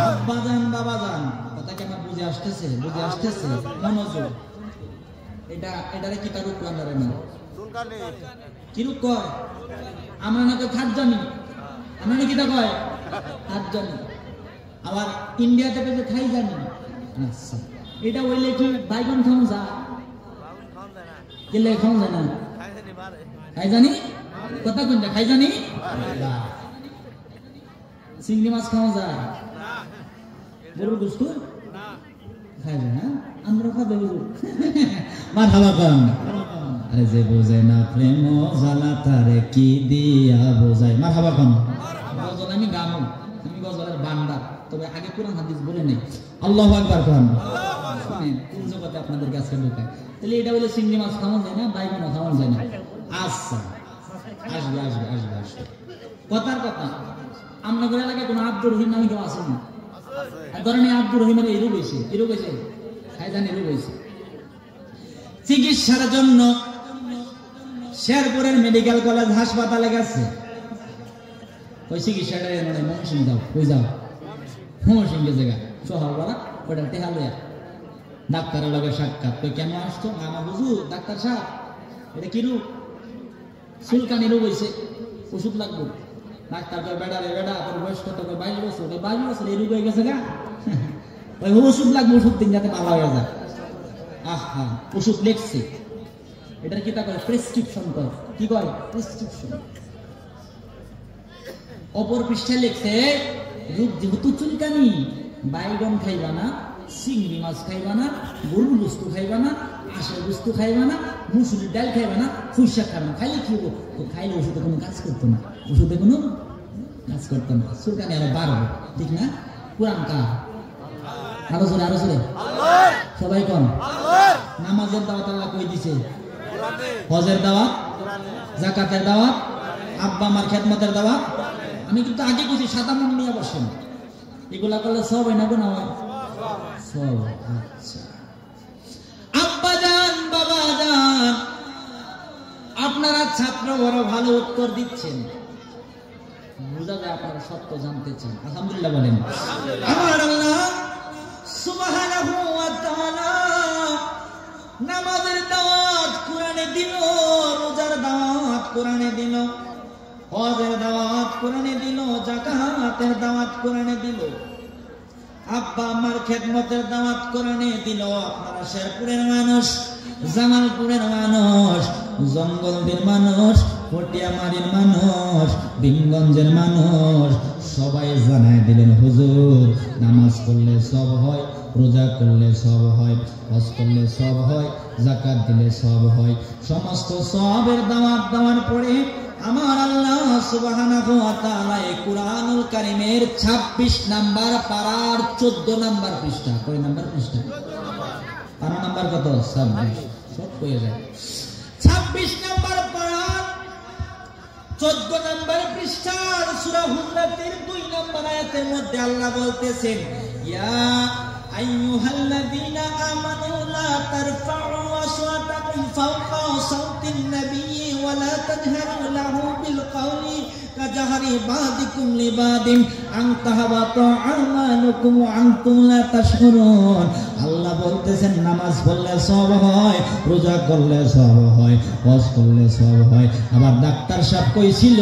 আব্বা জান বাবা জান, কথা কি আমার বুঝে আসতেছে? বুঝে আসতেছে? মনোযোগ। এটারে কি তারুক লাগারে না কি রূপ কয়? আমরা নাকি খাট জানি, আমরা নাকি তা কয় খাট জানি, আবার ইন্ডিয়াতে পেতে খাই জানি। আচ্ছা, এটা বললে কি বাইগন খাওয়া যা গেলে খাওয়া যায় না? খাই জানি কথা কোনটা? খাই জানি চিংড়ি মাছ খাওয়া যায়, গরুর গোশত খাই যায় না? আমরা খাবে হুজুর মারহাবা কোন? আরে যে বোঝে না প্রেম জ্বালা তারে কি দিয়া বোঝায়। মারহাবা কোন? গজল আমি গামু, আমি গজলের বান্দার, তবে আগে কোরআন হাদিস বলে নেই। আল্লাহু আকবার কোন? শুনেন কোন জগতে আপনাদের কাছে ঢোকায়। তাহলে এটা বলে চিংড়ি মাছ খাওয়া যায় না, বাইগন খাওয়া যায় না? আচ্ছা, আসবে আসবে আসবে আসবে। কথার কথা, আপনাদের এলাকায় কোনো আব্দুর রহিম নামে কেউ আসেন না? ধরেন আব্দুর রহিমের এই রোগ হয়েছে, এই রোগ হয়েছে, খাইজানি রোগ হয়েছে। চিকিৎসার জন্য শেরপুরের মেডিকেল কলেজ হাসপাতালে গেছে। ওই চিকিৎসাটা মানে মহসিন যাও, ওই যাও মহসিনকে জায়গা শহর বলা ওটা টেহা লয়া ডাক্তারের লগে সাক্ষাৎ। তুই কেন আসছো? আমার বুঝু ডাক্তার সাহেব, এটা কি রোগ? চুলকানি রোগ হয়েছে, ওষুধ লাগবে। ডাক্তার কয় বেড়া রে বেড়া, তোর বয়স কত? 22 বছর। 22 বছর এই রোগ হয়ে গেছে গা, ওই ওষুধ লাগবে, ওষুধ দিন যাতে ভালো হয়ে যায়। আহা, ওষুধ লিখছে, এটার কি তা কয়? প্রেসক্রিপশন কয়। কি কয়? প্রেসক্রিপশন। অপর পৃষ্ঠায় লিখছে, রোগ যেহেতু চুলকানি, বাইগন খাইবা না, চিংড়ি মাছ খাইবা না, গরুর বস্তু খাইবা না, আশের বস্তু খাইবা না, মুসুরির ডাল খাইবা না, ফুসা খাইবা না। খাইলে কি হবো? খাইলে ওষুধে কোনো কাজ করতো না, ওষুধে কোনো কাজ করতো না, চুলকানি আরো বাড়বে। ঠিক না? কোরআন কা আরো জোরে, আরো জোরে সবাই কম। নামাজের দাওয়াত আল্লাহ কই দিছে? হজের দাওয়াত, যাকাতের দাওয়াত, আব্বা আমার খেদমতের দাওয়াত। আমি কিন্তু আগে কইছি সাদা মন নিয়ে বসেন, এগুলা করলে সব হয় না গো? না সব। আচ্ছা আব্বা জান বাবা জান, আপনারা ছাত্র বড় ভালো উত্তর দিচ্ছেন, বুঝা যায় আপনারা সত্য জানতে চান। আলহামদুলিল্লাহ বলেন। আমার আল্লাহ সুবহানাহু ওয়া তাআলা নামাজের দাওয়াত কোরআনে দিল, রোজার দাওয়াত কোরআনে দিল, হজের দাওয়াত কোরআনে দিল, যাকাতের দাওয়াত কোরআনে দিল, আব্বা আমার খেদমতের দাওয়াত কোরআনে দিল। আপনারা শেরপুরের মানুষ, জামালপুরের মানুষ, জঙ্গলদের মানুষ, পটিয়ামারির মানুষ, বিনগঞ্জের মানুষ, সবাই জানাই দিলেন হুজুর নামাজ পড়লে সব হয়, রোজা করলে সব হয়, হজ করলে সব হয়, যাকাত দিলে সব হয়। সমস্ত সবের দাওয়াত দেওয়ার পরে আমার আল্লাহ সুবহানাহু ওয়া তাআলা এই কুরআনুল কারীমের 26 নাম্বার পারার 14 নাম্বার পৃষ্ঠা, কয় নাম্বার পৃষ্ঠা? পারা নাম্বার কত? 26। সব কয়ে যায়। 26 নাম্বার পারার 14 নাম্বার পৃষ্ঠার সূরা হুজরাতের 2 নাম্বার আয়াতের মধ্যে আল্লাহ বলতেছেন, ইয়া আইয়ুহাল্লাযীনা আমানু লা তারফা'উ আসওয়াতাকুম ফাওকা সাওতিন নাবিয়্যি ওয়া লা তাজহারু লাহু বিল কওলি কাজাহরি বাদিকুম লিবাদিন আন তাহাবাতা আমালুকুম ওয়া আনতুম লা তাশকুরুন। আল্লাহ বলতেছেন নামাজ পড়লে সব হয়, রোজা করলে সব হয়, হজ করলে সব হয়। আবার ডাক্তার সাহেব কইছিল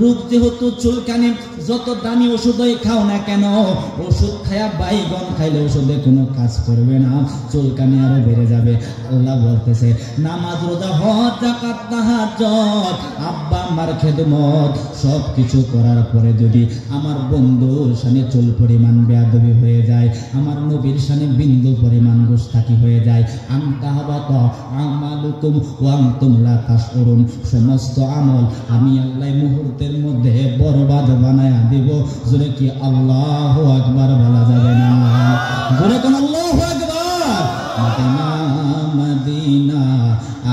রোগ যেহেতু চুলকানি, যত দামি ওষুধই খাও না কেন, ওষুধ খায়া বাইগন খাইলে ওষুধে কোনো কাজ করবে না, চুলকানি আরো বেড়ে যাবে। আল্লাহ বলতেছে নামাজ, রোজা, হজ, যাকাত, তাহাজ্জুদ, আব্বা আমার খেদমত সব কিছু করার পরে যদি আমার বন্ধুর সামনে চুল পরিমাণ বেয়াদবি হয়ে যায়, আমার নবীর সামনে বিন্দু পরিমাণ গোস্তাকি হয়ে যায়, আনতাহাবাতা আমালুকুম ওয়া আনতুম লা তাশউরুন, সমস্ত আমল আমি আল্লাহ মুহূর্তের মধ্যে বরবাদ বানায়া দিব। জোরে কি আল্লাহু আকবার বলা যাবে না? জোরে কোন আল্লাহু আকবার। মদিনা মদিনা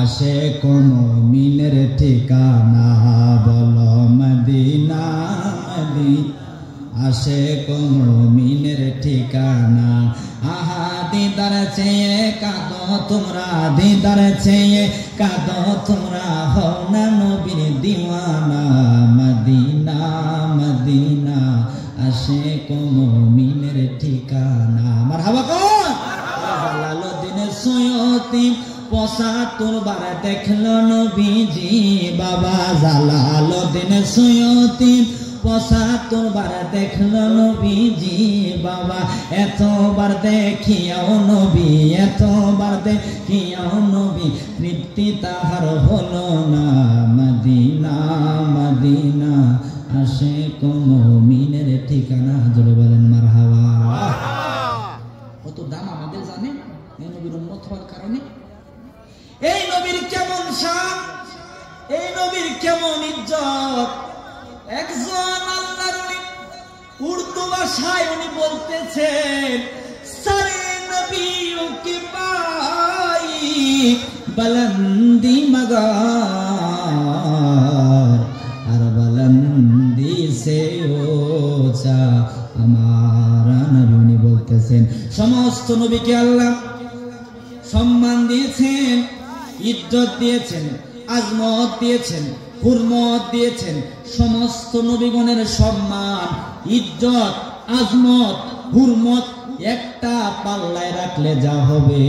আসে কোন মিনের ঠিকানা বলো মদিনা মদিনা আসে কোন মিনের ঠিকানা আহা দিদার চেয়ে কাঁদো তোমরা দিদার চেয়ে কাঁদো তোমরা হও না নবীর দিওয়ানা মদিনা মদিনা আসে কোন মিনের ঠিকানা মারহাবা কোন জালালউদ্দিন সৈয়দী ৭৫ বার দেখলো নবীজি বাবা জালালউদ্দিন সৈয়দী ৭৫ বার দেখলো নবীজি বাবা এতবার দেখিয়াও নবী এতবার দেখিয়াও নবী তৃপ্তি তাহার হলো না মদিনা মদিনা আসে কোন মুমিনের ঠিকানা জোরে বলেন মারহাবা কত দাম আমাদের জানেন এই নবীর উম্মত হওয়ার কারণে এই নবীর কেমন শান এই নবীর কেমন ইজ্জত একজন আল্লাহর ওলি উর্দু ভাষায় উনি বলতেছেন সারে নবিयों के पाई बुलंदी मगर और बुलंदी से ऊंचा हमारा नबी उनी বলতেছেন সমস্ত নবীকে আল্লাহ সম্মান দিয়েছেন ইজ্জত দিয়েছেন আজমত দিয়েছেন হুরমত দিয়েছেন সমস্ত নবীগণের সম্মান ইজ্জত আজমত হুরমত একটা পাল্লায় রাখলে যা হবে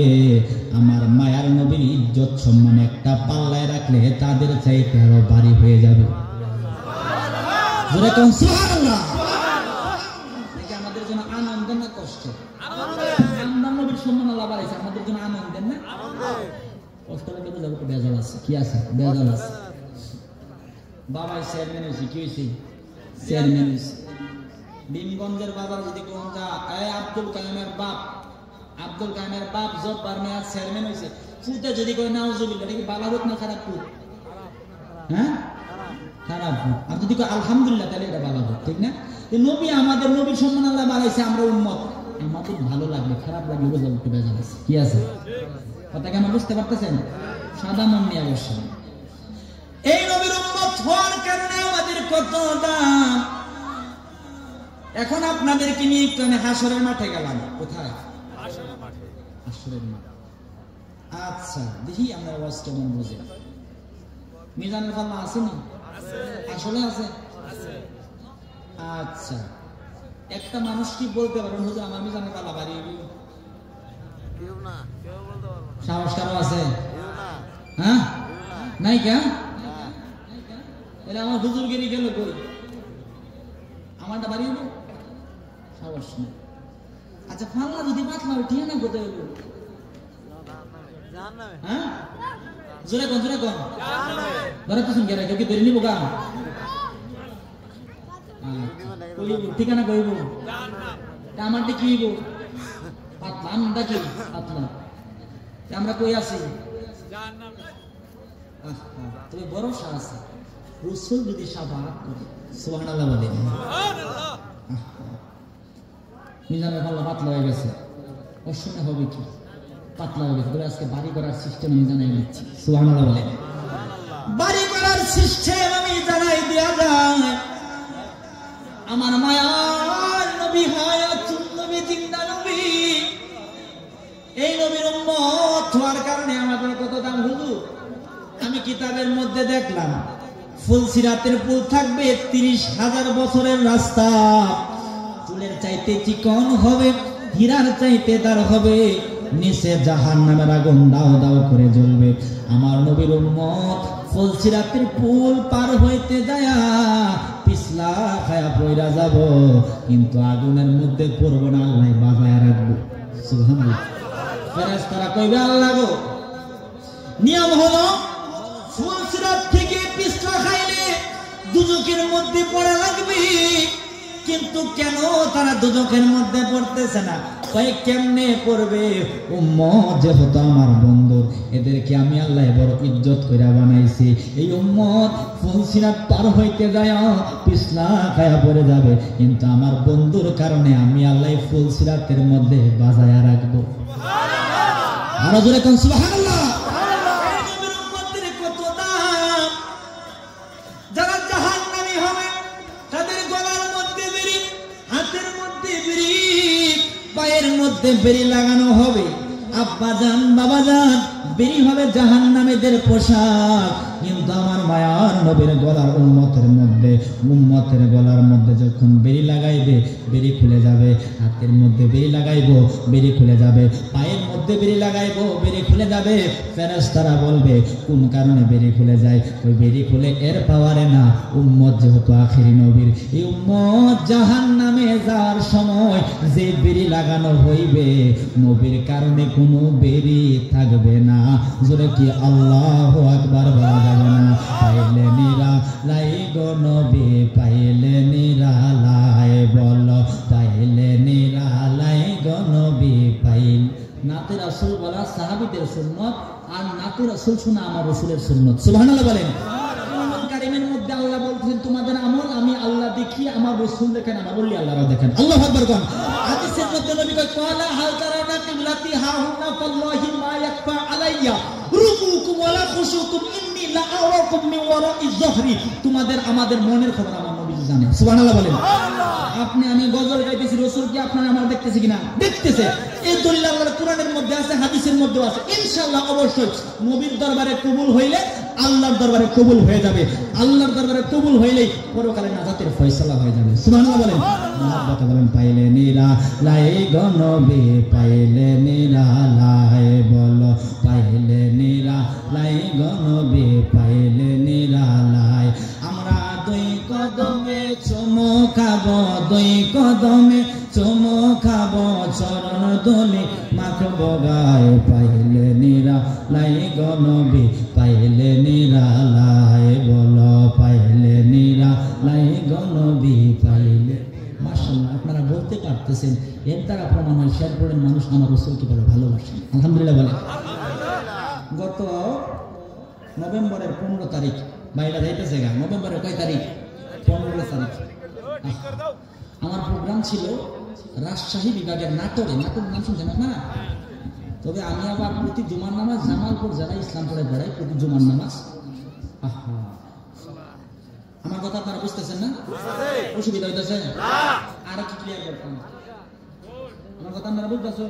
আমার মায়ার নবীর ইজ্জত সম্মান একটা পাল্লায় রাখলে তাদের চাইতে আরো ভারী হয়ে যাবে জোরে কোন সুবহানাল্লাহ এটা আমাদের জন্য আনন্দ না কষ্ট আনন্দ নবীর সম্মান আল্লাহ বাড়াইছে আমাদের জন্য আনন্দ না কষ্ট লাগে বুঝাবো তো বেজাল আছে কি আছে বেজাল আছে বাবাই চেয়ারম্যান হয়েছে কি হয়েছে চেয়ারম্যান হয়েছে ভীমগঞ্জের বাজার যদি কোন যা আব্দুল কাইমের বাপ জব্বার মেয়ার চেয়ারম্যান হয়েছে ফুটে যদি কই নাউজুবিল্লাহ এটা কি ভালো হোক না খারাপ ফুট হ্যাঁ খারাপ ফুট আর যদি কই আলহামদুলিল্লাহ তাহলে এটা ভালো হোক ঠিক না নবী আমাদের নবীর সম্মান আল্লাহ বাড়াইছে আমরা উম্মত আমাদের ভালো লাগবে খারাপ লাগবে বুঝলাম একটু বেজাল আছে কি আছে কথা কি আমরা বুঝতে পারতেছেন সাদা মন নিয়ে বসেন এই নবীর উম্মত হওয়ার কারণে আমাদের কত দাম এখন আপনাদেরকে নিয়ে একটু আমি হাসরের মাঠে গেলাম কোথায় হাসরের মাঠে আচ্ছা দেখি আমরা ওয়াজ কেমন বুঝে মিজানের পাল্লা আছে না আসলে আছে আচ্ছা একটা মানুষ কি বলতে পারেন হুজুর আমার মিজানের পাল্লা বাড়িয়ে দিই সাহস কারো আছে হ্যাঁ নাই কেন তাহলে আমার হুজুরগিরি গেল কই আমারটা বাড়িয়ে দেবো সাহস নেই আচ্ছা পাল্লা যদি পাতলা উঠিয়ে না কোথায় হইব হ্যাঁ জোরে কোন ধরে তো শুনকে রাখো কি ধরে নিব গা ঠিকানা কইব আমারটা কি হইব পাতলা আমটা কি পাতলা আমরা কই আছি তবে ভরসা আছে রাসূল যদি শাফাআত করে সুবহানাল্লাহ বলেন সুবহানাল্লাহ মিজানের পাল্লা পাতলা হয়ে গেছে অসুবিধা হবে কি পাতলা হয়ে গেছে আজকে বাড়ি করার সিস্টেম আমি জানাই দিচ্ছি সুবহানাল্লাহ বলেন বাড়ি করার সিস্টেম আমি জানাই দিয়া যায় আমার মায়ার নবী হায়াতুন নবী জিন্দা নবী এই নবীর উম্মত হওয়ার কারণে আমাদের কত দাম হুজুর আমি কিতাবের মধ্যে দেখলাম ফুলসিরাতের পুল থাকবে ৩০,০০০ বছরের রাস্তা চুলের চাইতে চিকন হবে হীরার চাইতে দার হবে নিচে জাহান্নামের আগুন দাও দাও করে জ্বলবে আমার নবীর উম্মত ফুলসিরাতের পুল পার হইতে যায়া পিছলা খায়া পয়রা যাব কিন্তু আগুনের মধ্যে পড়ব না আল্লাহ বাজায় রাখবো সুবহানাল্লাহ ফেরেশতারা কইবে আল্লাহ গো নিয়ম হলো ফুলসিরাত থেকে পিছলা খাইলে দুজকের মধ্যে পড়া লাগবে কিন্তু কেন তারা দুজকের মধ্যে পড়তেছে না কয় কেমনে পড়বে উম্মত যেহেতু আমার বন্ধু এদেরকে আমি আল্লাহ বড় ইজ্জত কইরা বানাইছি এই উম্মত ফুলসিরাত পার হইতে যায় পিছলা খায়া পড়ে যাবে কিন্তু আমার বন্ধুর কারণে আমি আল্লাহ ফুলসিরাতের মধ্যে বাজায়া রাখবো সুবহানাল্লাহ আরো জোরে কোন সুবহানাল্লাহ মধ্যে বেরি লাগানো হবে। আব্বা জান বাবা জান, বেরি হবে জাহান্নামীদের পোশাক। কিন্তু আমার মায়ার নবীর গলার উম্মতের গলার মধ্যে যখন বেরি লাগাইবে, বেরি খুলে যাবে। হাতের মধ্যে বেরি লাগাইবো, বেরি খুলে যাবে। পায়ের মধ্যে বেরি লাগাইবো, বেরি খুলে যাবে। ফেরেশতারা বলবে কোন কারণে বেরি খুলে যায়? ওই বেরি খুলে এর পাওয়ারে না, উম্মত যেহেতু আখেরি নবীর, এই উম্মত জাহান্নামে যাওয়ার সময় যে বেরি লাগানো হইবে, নবীর কারণে কোনো বেরি থাকবে না। জোরে কি আল্লাহু আকবার বলা যাবে না? পাইলে নিরালাই গো নবী, পাইলে নিরালাই, বলো পাইলে নিরালাই গো নবী, পাইল। নাতে রাসূল বলা সাহাবীদের সুন্নাত, আর নাতে রাসূল শোনা আমার রাসূলের সুন্নাত। সুবহানাল্লাহ বলেন। কোরআন কারীমের মধ্যে আল্লাহ বলছেন তোমাদের আমল আমি আল্লাহ দেখি, আমার রাসূল দেখেন, আমার বলি আল্লাহও দেখেন। আল্লাহু আকবার কোন। হাদিসের মধ্যে নবী কয় ক্বালা হাল তারানা কিবলাতি হাহুনা ফাল্লাহি মা ইয়াকফা আলাইয়া রুকুকুম ওয়ালা খুশুকুম ইন্নী লা আরাকুম মিন ওয়ারাই যহরি। তোমাদের আমাদের মনের খবর আমার নবী জানে। সুবহানাল্লাহ বলেন। আপনি আমি গজল গাইতেছি, রাসূল কি আপনারা আমার দেখতেছে কিনা? দেখতেছে। এই দলিল আল্লাহর কোরআনের মধ্যে আছে, হাদিসের মধ্যেও আছে। ইনশাআল্লাহ অবশ্যই নবীর দরবারে কবুল হইলে আল্লাহর দরবারে কবুল হয়ে যাবে। আল্লাহর দরবারে কবুল হইলেই পরকালে নাজাতের ফয়সালা হয়ে যাবে। সুবহানাল্লাহ বলেন। মহব্বতে বলেন পাইলে নিরালাই গো নবী, পাইলে নিরালাই, বলো পাইলে নিরালাই গো নবী, পাইলে নিরালাই। আমরা দুই কদমে চুমো খাবো, দুই কদমে চুমো খাবো, চরণ ধুলি মাখবো গায়ে, পাইলে নিরালাই গো নবী, পাইলে নিরালাই, বলো পাইলে নিরালাই গো নবী, পাইলে। মাশাআল্লাহ, আপনারা বলতে পারতেছেন, এর দ্বারা প্রমাণ হয় শেরপুরের মানুষ আমার রাসূলকে বড় ভালোবাসে। আলহামদুলিল্লাহ বলে। গত নভেম্বরের 15 তারিখ বাইরে যাইতেছে গা, নভেম্বরের কয় তারিখ? 15 তারিখ। আমার প্রোগ্রাম ছিল রাজশাহী বিভাগের নাটোরে। নাটোর নাম শুনছেন না? তবে আমি আবার প্রতি জুমার নামাজ জামালপুর যারা ইসলামপুরে বেড়াই, প্রতি জুমার নামাজ। আমার কথা আপনারা বুঝতেছেন না? অসুবিধা হইতেছে? আর কি ক্লিয়ার করতাম? আমার কথা আপনারা বুঝতেছেন?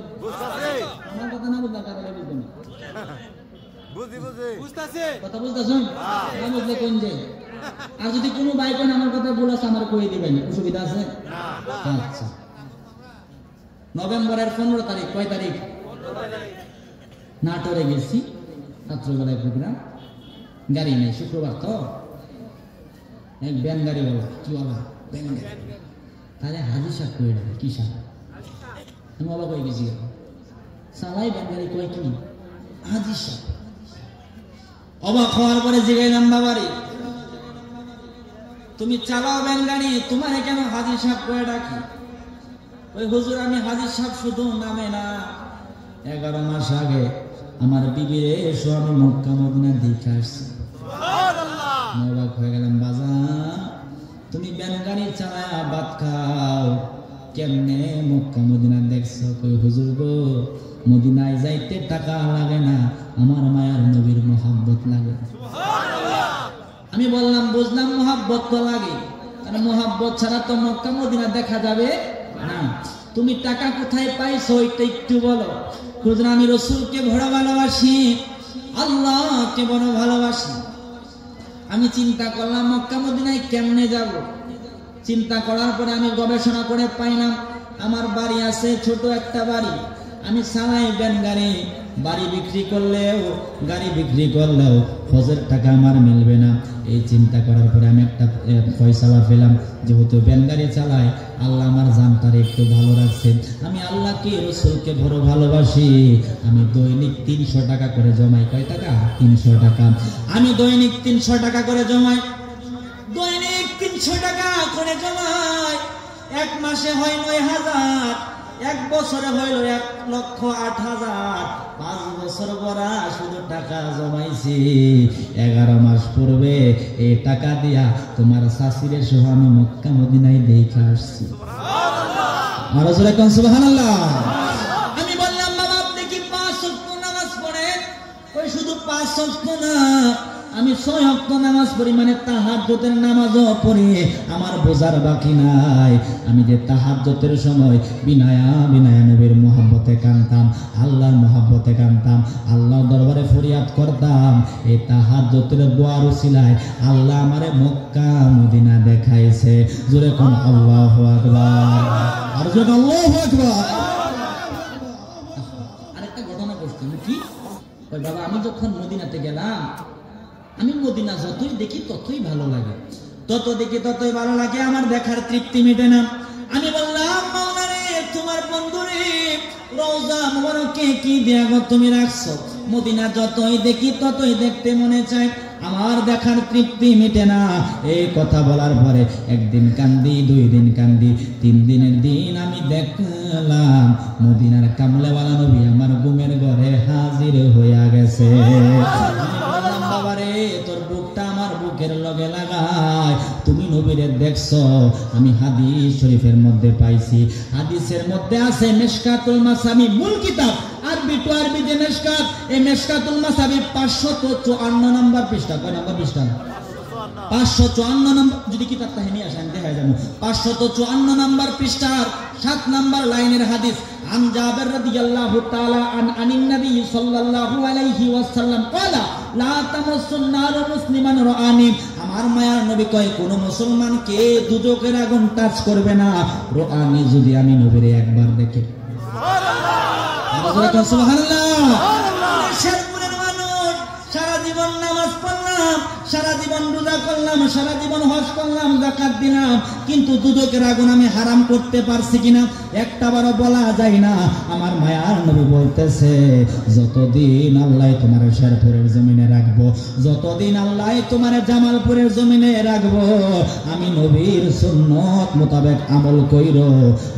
আমার কথা না বুঝলে কারণে বুঝবেন না। কথা বুঝতেছেন? না বুঝলে কোন যে? আর যদি কোনো ভাই কোন আমার কথা বলেছে আমার কয়ে দিবেন, অসুবিধা আছে? আচ্ছা। নভেম্বরের 15 তারিখ, কয় তারিখ? নাটোরে গেছি, রাত্রবেলায় প্রোগ্রাম। গাড়ি নেই, শুক্রবার তো। এক ব্যান গাড়ি বলো, কি বলো? ব্যান গাড়ি। তাহলে হাজি সাহেব কয়ে দেবে, কি সাহেব? আমি অবাক হয়ে গেছি। সালাই ব্যান গাড়ি কয় কি? হাজি সাহেব। অবাক হওয়ার পরে জিগাইলাম বাবারে, তুমি চালাও ব্যান গাড়ি, তোমার কেন হাজি সাহেব কয়ে ডাকি? ওই হুজুর আমি হাজি সাহেব শুধু নামে না, 11 মাস আগে আমার বিবির এসো আমি মক্কা মদিনা দেখে আসছি। অবাক হয়ে গেলাম, বাজান তুমি ব্যান গাড়ি চালায়া ভাত খাও, কেমনে মক্কা মদিনা দেখছো? কই হুজুর গো, মদিনায় যাইতে টাকা লাগে না, আমার মায়ার নবীর মোহাব্বত লাগে। আমি বললাম বুঝলাম, মোহাব্বত তো লাগে, কারণ মোহাব্বত ছাড়া তো মক্কা মদিনা দেখা যাবে না। তুমি টাকা কোথায় পাইছো এটা একটু বলো। হুজুর আমি রাসূলকে বড় ভালোবাসি, আল্লাহকে বড় ভালোবাসি। আমি চিন্তা করলাম মক্কা মদিনায় কেমনে যাব। চিন্তা করার পরে আমি গবেষণা করে পাইলাম আমার বাড়ি আছে ছোট একটা বাড়ি, আমি চালাই ব্যান গাড়ি। বাড়ি বিক্রি করলেও গাড়ি বিক্রি করলেও হজের টাকা আমার মিলবে না। এই চিন্তা করার পরে আমি একটা ফয়সালা পেলাম, যেহেতু ব্যান গাড়ি চালায়, আল্লাহ আমার জানটারে একটু ভালো রাখছে, আমি আল্লাহকে রাসূলকে বড় ভালোবাসি। আমি দৈনিক 300 টাকা করে জমাই। কয় টাকা? 300 টাকা। আমি দৈনিক 300 টাকা করে জমাই। দৈনিক 300 টাকা করে জমাই। এক মাসে হয় 9,000, এক বছরে হইল 1,08,000। 5 বছর পরা শুধু টাকা জমাইছি। 11 মাস পূর্বে এই টাকা দিয়া তোমার শাশুড়ি সহ আমি মক্কা মদিনায় দেখে আসছি। আর রাসূল কোন সুবহানাল্লাহ। আমি বললাম বাবা আপনি কি 5 ওয়াক্ত নামাজ পড়েন? ওই শুধু 5 ওয়াক্ত না, আমি 6 ওয়াক্ত নামাজ পড়ি, মানে তাহাজ্জুদের নামাজও পড়ি, আমার বোঝার বাকি নাই। আমি যে তাহাজ্জুদের সময় বিনায়া বিনায়া নবীর মহব্বতে কাঁদতাম, আল্লাহর মহব্বতে কাঁদতাম, আল্লাহর দরবারে ফরিয়াদ করতাম। এই তাহাজ্জুদের দোয়ার উসিলায় আল্লাহ আমারে মক্কা মদিনা দেখাইছে। জোরে কোন আল্লাহু আকবার, আর জোরে আল্লাহু আকবার। আরেকটা ঘটনা বলছি কি, ওই বাবা আমি যখন মদিনাতে গেলাম, আমি মদিনা যতই দেখি ততই ভালো লাগে, তত দেখি ততই ভালো লাগে, আমার দেখার তৃপ্তি মেটে না। আমি বললাম মাওলা রে, তোমার বন্ধুরে রওজা মুবারকে কি দেয়া গো তুমি রাখছো, মদিনা যতই দেখি ততই দেখতে মনে চায়, আমার দেখার তৃপ্তি মেটে না। এই কথা বলার পরে একদিন কান্দি, 2 দিন কান্দি, 3 দিনের দিন আমি দেখলাম মদিনার কামলেওয়ালা নবী আমার ঘুমের ঘরে হাজির হইয়া গেছে। বাবারে তোর বুকটা আমার বুকের লগে লাগায়, তুমি নবীরে দেখছো। আমি হাদিস শরীফের মধ্যে পাইছি, হাদিসের মধ্যে আছে মিশকাতুল মাসাবি মূল কিতাব, আরবি টু আরবি যে মিশকাত, এই মিশকাতুল মাসাবি 554 নম্বর পৃষ্ঠা। কয় নম্বর পৃষ্ঠা? 554 নম্বর। যদি কিতাবটা নিয়ে আসেন দেখা যাবে 554 নম্বর পৃষ্ঠার 7 নম্বর লাইনের হাদিস। আন জাবের রাদিয়াল্লাহু তাআলা আনিন নবী সাল্লাল্লাহু আলাইহি ওয়াসাল্লাম ক্বালা লা তামাসসুন নার মুসলিমান রাআনি। আমার মায়ার নবী কয় কোন মুসলমানকে দুজকের আগুন টাচ করবে না, রাআনি যদি আমি নবীরে একবার দেখে। সুবহানাল্লাহ, সুবহানাল্লাহ। শেরপুরের মানুষ সারা জীবন নামাজ পড়লাম, সারা জীবন রোজা করলাম, সারা জীবন হজ করলাম, যাকাত দিলাম, কিন্তু দুজকের আগুন আমি হারাম করতে পারছি কিনা একটাবারও বলা যায় না। আমার মায়ার নবী বলতেছে যতদিন আল্লাহ তোমার শেরপুরের জমিনে রাখবো, যতদিন আল্লাহ তোমার জামালপুরের জমিনে রাখবো, আমি নবীর সুন্নত মোতাবেক আমল কইরো।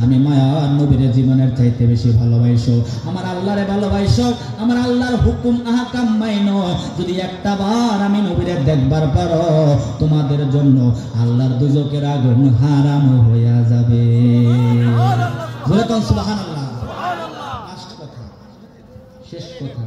আমি মায়ার নবীর জীবনের চাইতে বেশি ভালোবাসো, আমার আল্লাহরে ভালোবাসো, আমার আল্লাহর হুকুম আহকাম মাইনো। যদি একটাবার আমি নবীরে দেখবার পারো, তোমাদের জন্য আল্লাহর দুজকের আগুন হারাম হইয়া যাবে। সুবহানাল্লাহ। লাস্ট কথা, শেষ কথা।